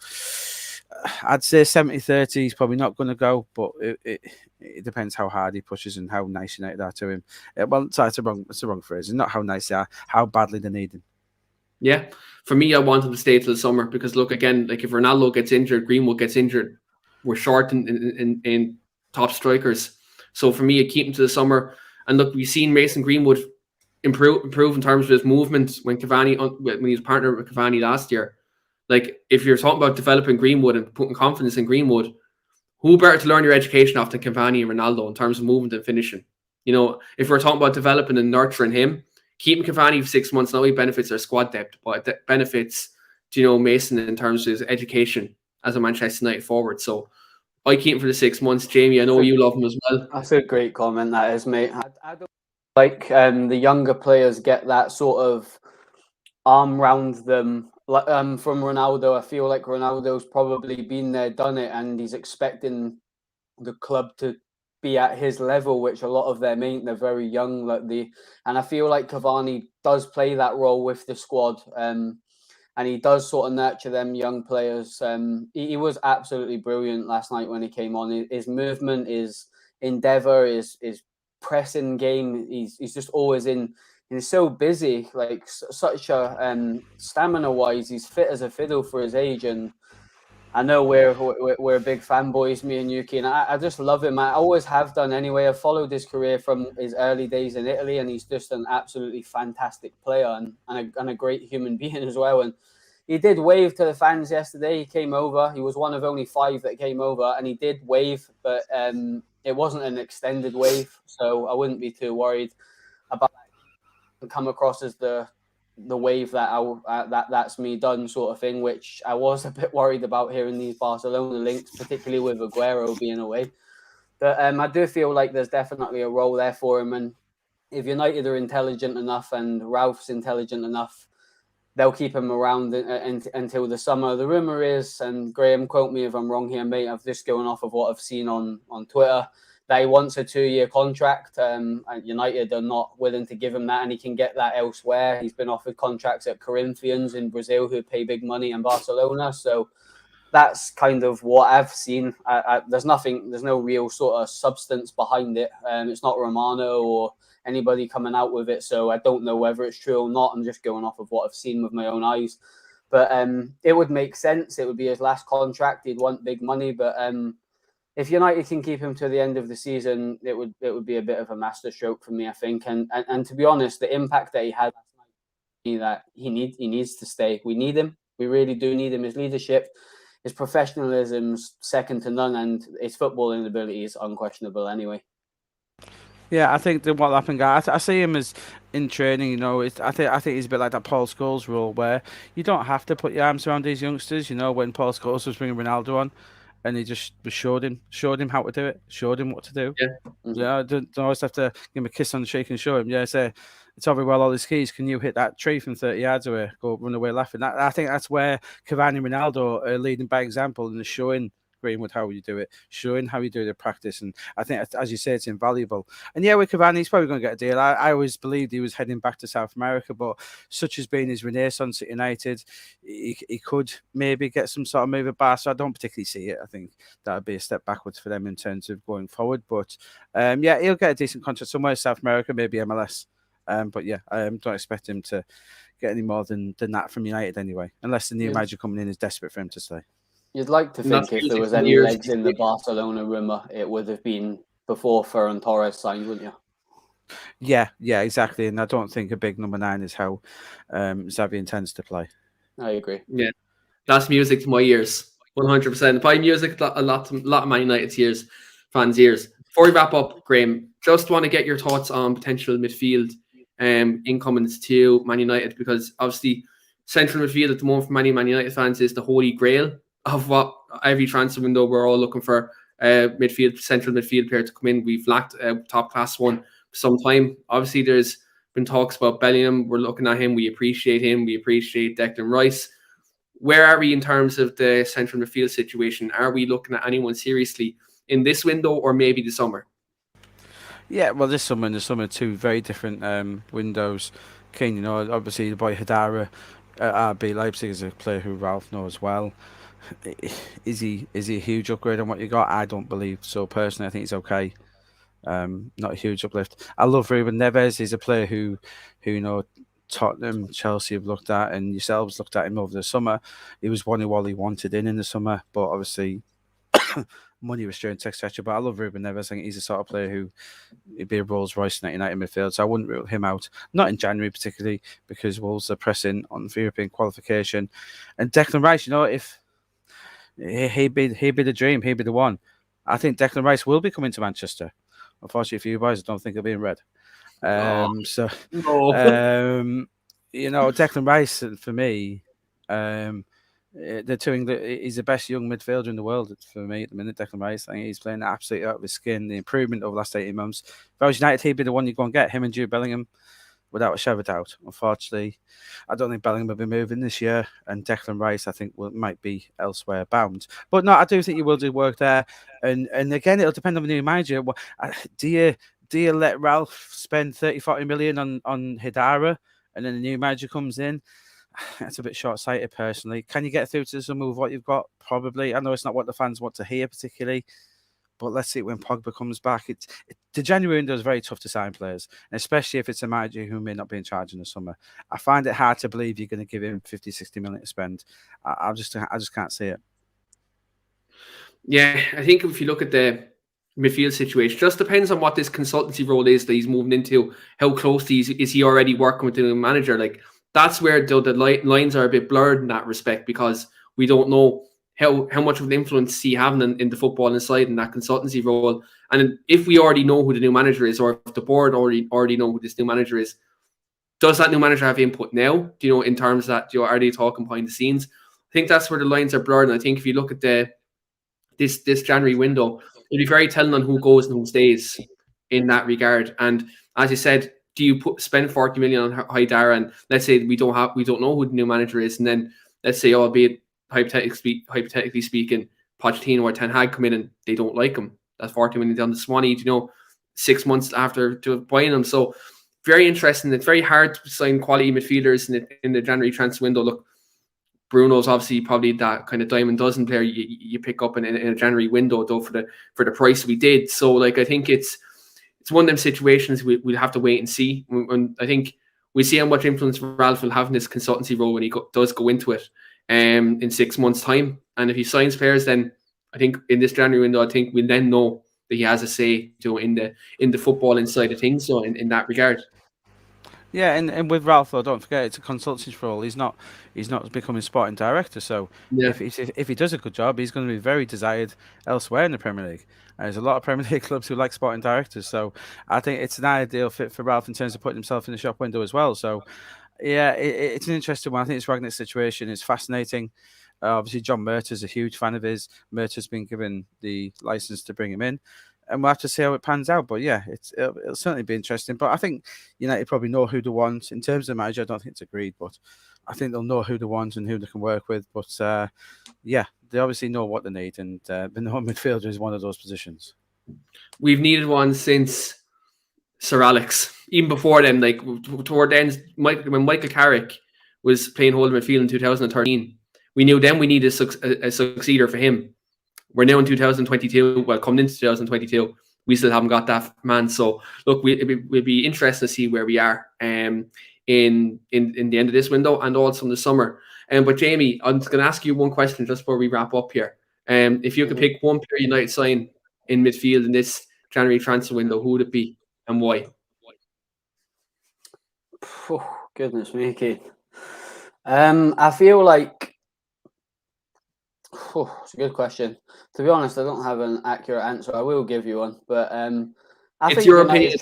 [SPEAKER 3] I'd say 70-30. He's probably not going to go, but it depends how hard he pushes and how nice United are to him. Well, sorry, it's the wrong phrase. Not how nice they are, how badly they need him.
[SPEAKER 1] Yeah, for me, I want him to stay till the summer, because look, again, if Ronaldo gets injured, Greenwood gets injured, we're short in top strikers. So for me, I keep him to the summer. And look, we've seen Mason Greenwood improve in terms of his movement when he was partnered with Cavani last year. If you're talking about developing Greenwood and putting confidence in Greenwood, who better to learn your education off than Cavani and Ronaldo in terms of movement and finishing? If we're talking about developing and nurturing him, keeping Cavani for 6 months not only benefits our squad depth, but it benefits Mason in terms of his education as a Manchester United forward. So I keep him for the 6 months. Jamie, I know you love him as well.
[SPEAKER 4] That's a great comment, that is, mate. I don't like the younger players get that sort of arm round them. From Ronaldo, I feel like Ronaldo's probably been there, done it, and he's expecting the club to be at his level, which a lot of them ain't. They're very young, and I feel like Cavani does play that role with the squad. And and he does sort of nurture them young players. He was absolutely brilliant last night when he came on. His movement, his endeavour, his pressing game. He's just always in. He's so busy, like such a stamina wise. He's fit as a fiddle for his age, and I know we're big fanboys, me and Yuki, and I just love him. I always have done anyway. I've followed his career from his early days in Italy, and he's just an absolutely fantastic player and a great human being as well. And he did wave to the fans yesterday. He came over. He was one of only 5 that came over, and he did wave, but it wasn't an extended wave, so I wouldn't be too worried about that. Come across as the wave that that's me done sort of thing, which I was a bit worried about hearing these Barcelona links, particularly with Mcguire being away. But I do feel like there's definitely a role there for him, and if United are intelligent enough and Ralph's intelligent enough, they'll keep him around until the summer. The rumour is, and Graeme, quote me if I'm wrong here, mate, I've just going off of what I've seen on Twitter, that he wants a 2-year contract. United are not willing to give him that, and he can get that elsewhere. He's been offered contracts at Corinthians in Brazil, who pay big money, in Barcelona. So that's kind of what I've seen. There's no real sort of substance behind it. It's not Romano or anybody coming out with it, so I don't know whether it's true or not. I'm just going off of what I've seen with my own eyes. But it would make sense. It would be his last contract. He'd want big money, but if United can keep him to the end of the season, it would be a bit of a masterstroke for me, I think. And to be honest, the impact that he had last night, that he needs to stay. We need him. We really do need him. His leadership, his professionalism's second to none, and his footballing ability is unquestionable anyway.
[SPEAKER 3] Yeah, I think that what happened, guy. I see him as in training. You know, I think he's a bit like that Paul Scholes rule, where you don't have to put your arms around these youngsters. You know, when Paul Scholes was bringing Ronaldo on, and he just showed him how to do it, showed him what to do.
[SPEAKER 1] Yeah,
[SPEAKER 3] don't always have to give him a kiss on the cheek and show him. Yeah, say it's all very well all his keys. Can you hit that tree from 30 yards away? Go run away laughing. I think that's where Cavani and Ronaldo are leading by example and showing Greenwood how you do it, showing how you do the practice. And I think, as you say, it's invaluable. And yeah, with Cavani, he's probably going to get a deal. I always believed he was heading back to South America, but such has been his renaissance at United, he could maybe get some sort of move at Barca. I don't particularly see it. I think that would be a step backwards for them in terms of going forward. But yeah, he'll get a decent contract somewhere in South America, maybe MLS. But yeah, I don't expect him to get any more than that from United anyway, unless the new manager coming in is desperate for him to stay.
[SPEAKER 4] You'd like to think if there was any legs in the Barcelona rumour, it would have been before Ferran Torres signed, wouldn't you?
[SPEAKER 3] Yeah, exactly. And I don't think a big number 9 is how Xavi intends to play.
[SPEAKER 4] I agree.
[SPEAKER 1] Yeah, that's music to my ears, 100%. By music, a lot of Man United's fans' ears. Before we wrap up, Graeme, just want to get your thoughts on potential midfield incomings to Man United, because obviously central midfield at the moment for many Man United fans is the holy grail of what every transfer window we're all looking for. Central midfield player to come in. We've lacked a top class one for some time. Obviously, there's been talks about Bellingham. We're looking at him. We appreciate him. We appreciate Declan Rice. Where are we in terms of the central midfield situation? Are we looking at anyone seriously in this window or maybe the summer?
[SPEAKER 3] Yeah, well, this summer and the summer, 2 very different windows. Kane, you know, obviously the boy Hadara at RB Leipzig is a player who Ralph knows well. Is he a huge upgrade on what you got? I don't believe so. Personally, I think he's okay. Not a huge uplift. I love Ruben Neves. He's a player who you know, Tottenham, Chelsea have looked at, and yourselves looked at him over the summer. He was one who Wally wanted in the summer, but obviously money restraints, etc. But I love Ruben Neves. I think he's the sort of player who would be a Rolls Royce in that United midfield. So I wouldn't rule him out. Not in January particularly, because Wolves are pressing on for European qualification. And Declan Rice, you know, if he'd be the dream, he'd be the one. I think Declan Rice will be coming to Manchester. Unfortunately for you boys, I don't think he'll be in red. You know, Declan Rice for me, he's the best young midfielder in the world for me at the minute. Declan Rice, I think he's playing absolutely out of his skin. The improvement over the last 18 months. If I was United, he'd be the one you go and get, him and Jude Bellingham, without a shadow of a doubt. Unfortunately, I don't think Bellingham will be moving this year, and Declan Rice, I think, might be elsewhere bound. But no, I do think you will do work there, and again, it'll depend on the new manager. Do you let Ralph spend 30-40 million on Hidara, and then the new manager comes in? That's a bit short-sighted, personally. Can you get through to the summer with what you've got? Probably. I know it's not what the fans want to hear particularly, but let's see when Pogba comes back. The January window is very tough to sign players, and especially if it's a manager who may not be in charge in the summer. I find it hard to believe you're going to give him 50, 60 million to spend. I just can't see it.
[SPEAKER 1] Yeah, I think if you look at the midfield situation, just depends on what this consultancy role is that he's moving into. How close is he already working with the new manager? Like, that's where the lines are a bit blurred in that respect, because we don't know how much of an influence he having in the footballing side in that consultancy role. And if we already know who the new manager is, or if the board already know who this new manager is, does that new manager have input now? Do you know, in terms of that, are they talking behind the scenes? I think that's where the lines are blurred. And I think if you look at this January window, it'll be very telling on who goes and who stays in that regard. And as you said, do you spend 40 million on Haidara, and let's say we don't know who the new manager is, and then let's say, albeit hypothetically speaking, Pochettino or Ten Hag come in and they don't like him, that's 40 million down to Swanee, 6 months after buying him. So very interesting. It's very hard to sign quality midfielders in the January transfer window. Look, Bruno's obviously probably that kind of dime a dozen player you pick up in a January window, though, for the price we did. So, like, I think it's one of them situations we'll have to wait and see. And I think we see how much influence Ralph will have in this consultancy role when he does go into it in 6 months' time. And if he signs players, then I think in this January window, I think we'll then know that he has a say in the football inside of things. So in that regard.
[SPEAKER 3] Yeah, and with Ralph, though, don't forget it's a consultancy role. He's not becoming sporting director. So
[SPEAKER 1] Yeah.
[SPEAKER 3] if he does a good job, he's going to be very desired elsewhere in the Premier League. There's a lot of Premier League clubs who like sporting directors. So I think it's an ideal fit for Ralph in terms of putting himself in the shop window as well. So yeah, it's an interesting one. I think it's Ragnick's situation is fascinating. Obviously, John Murtaugh's a huge fan of his. Murtaugh's been given the license to bring him in. And we'll have to see how it pans out. But yeah, it'll certainly be interesting. But I think United probably know who they want. In terms of the manager, I don't think it's agreed, but I think they'll know who they want and who they can work with. But yeah, they obviously know what they need. And the no midfielder is one of those positions.
[SPEAKER 1] We've needed one since Sir Alex. Even before then, like toward the end, when Michael Carrick was playing holding midfield in 2013, we knew then we needed a succeeder for him. We're now in 2022. Well, coming into 2022, we still haven't got that man. So look, we'll be interested to see where we are in the end of this window and also in the summer. But Jamie, I'm just going to ask you one question just before we wrap up here. If you could pick one player United sign in midfield in this January transfer window, who would it be and why?
[SPEAKER 4] Oh, goodness me, Keith. I feel like it's a good question. To be honest, I don't have an accurate answer. I will give you one, but I think
[SPEAKER 1] your opinion.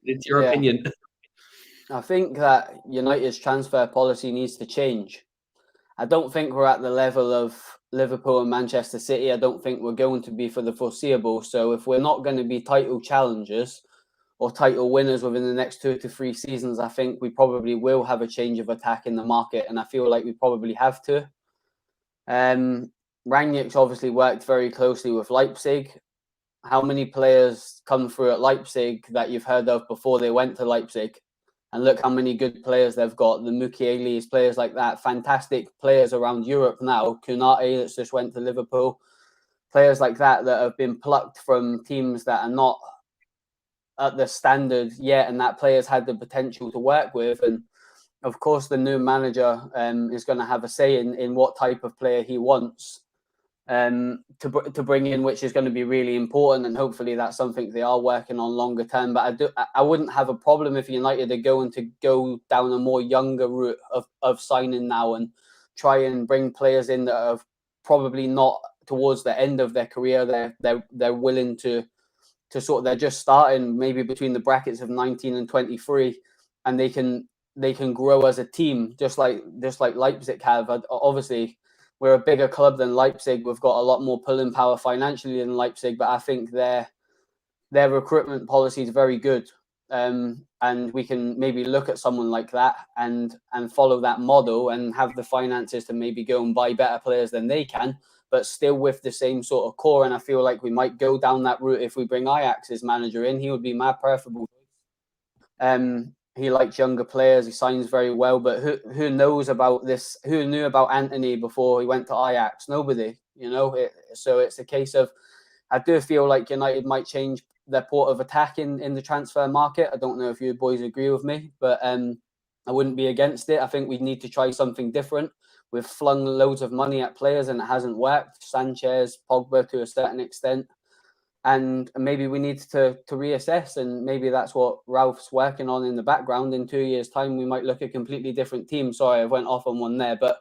[SPEAKER 1] It's your opinion.
[SPEAKER 4] I think that United's transfer policy needs to change. I don't think we're at the level of Liverpool and Manchester City. I don't think we're going to be for the foreseeable. So if we're not going to be title challengers or title winners within the next 2 to 3 seasons, I think we probably will have a change of attack in the market, and I feel like we probably have to. Rangnick's obviously worked very closely with Leipzig. How many players come through at Leipzig that you've heard of before they went to Leipzig? And look how many good players they've got. The Mcguire, players like that. Fantastic players around Europe now. Konate that's just went to Liverpool. Players like that have been plucked from teams that are not at the standard yet, and that players had the potential to work with. And of course, the new manager is going to have a say in what type of player he wants to bring in, which is going to be really important. And hopefully that's something they are working on longer term. But I wouldn't have a problem if United are going to go down a more younger route of signing now and try and bring players in that are probably not towards the end of their career. They're willing to sort of, they're just starting maybe between the brackets of 19 and 23, and they can grow as a team, just like Leipzig have. Obviously, we're a bigger club than Leipzig. We've got a lot more pulling power financially than Leipzig, but I think their recruitment policy is very good. And we can maybe look at someone like that and follow that model and have the finances to maybe go and buy better players than they can, but still with the same sort of core. And I feel like we might go down that route if we bring Ajax's manager in. He would be my preferable. he likes younger players. He signs very well, but who knows about this? Who knew about Antony before he went to Ajax? Nobody, you know. So it's a case of, I do feel like United might change their port of attack in the transfer market. I don't know if you boys agree with me, but I wouldn't be against it. I think we need to try something different. We've flung loads of money at players and it hasn't worked. Sanchez, Pogba to a certain extent. And maybe we need to reassess, and maybe that's what Ralph's working on in the background. In 2 years' time, we might look at a completely different team. Sorry, I went off on one there. But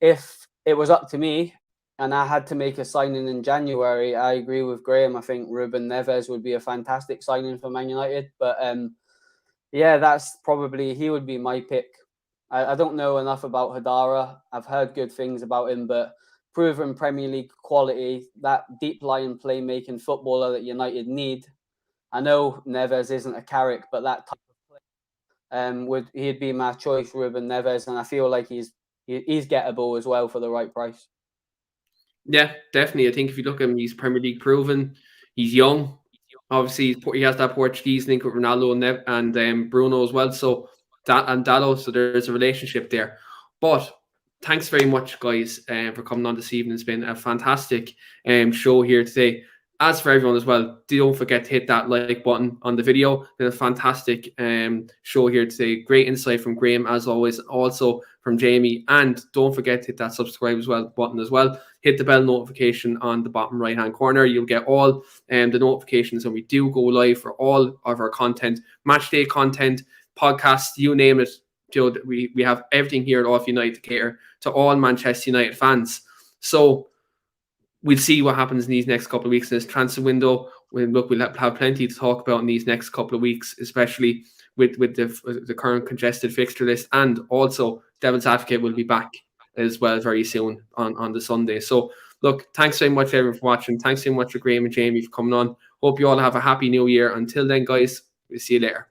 [SPEAKER 4] if it was up to me and I had to make a signing in January, I agree with Graeme. I think Ruben Neves would be a fantastic signing for Man United. But that's probably, he would be my pick. I don't know enough about Hadara. I've heard good things about him, but proven Premier League quality, that deep line playmaking footballer that United need. I know Neves isn't a Carrick, but that type of play, he'd be my choice, Ruben Neves, and I feel like he's gettable as well for the right price.
[SPEAKER 1] Yeah, definitely. I think if you look at him, he's Premier League proven. He's young. Obviously, he has that Portuguese link with Ronaldo and Bruno as well. So Dallo, so there's a relationship there. But thanks very much, guys, for coming on this evening. It's been a fantastic show here today. As for everyone as well, don't forget to hit that like button on the video. Been a fantastic show here today. Great insight from Graeme, as always, also from Jamie. And don't forget to hit that subscribe button as well. Hit the bell notification on the bottom right-hand corner. You'll get all the notifications when we do go live for all of our content, match day content, podcasts, you name it. We have everything here at Off United to cater to all Manchester United fans. So we'll see what happens in these next couple of weeks in this transfer window. We'll have plenty to talk about in these next couple of weeks, especially with the current congested fixture list, and also Devil's Advocate will be back as well very soon on the Sunday. So look, thanks very much everyone for watching. Thanks so much for Graeme and Jamie for coming on. Hope you all have a happy new year. Until then, guys, we'll see you later.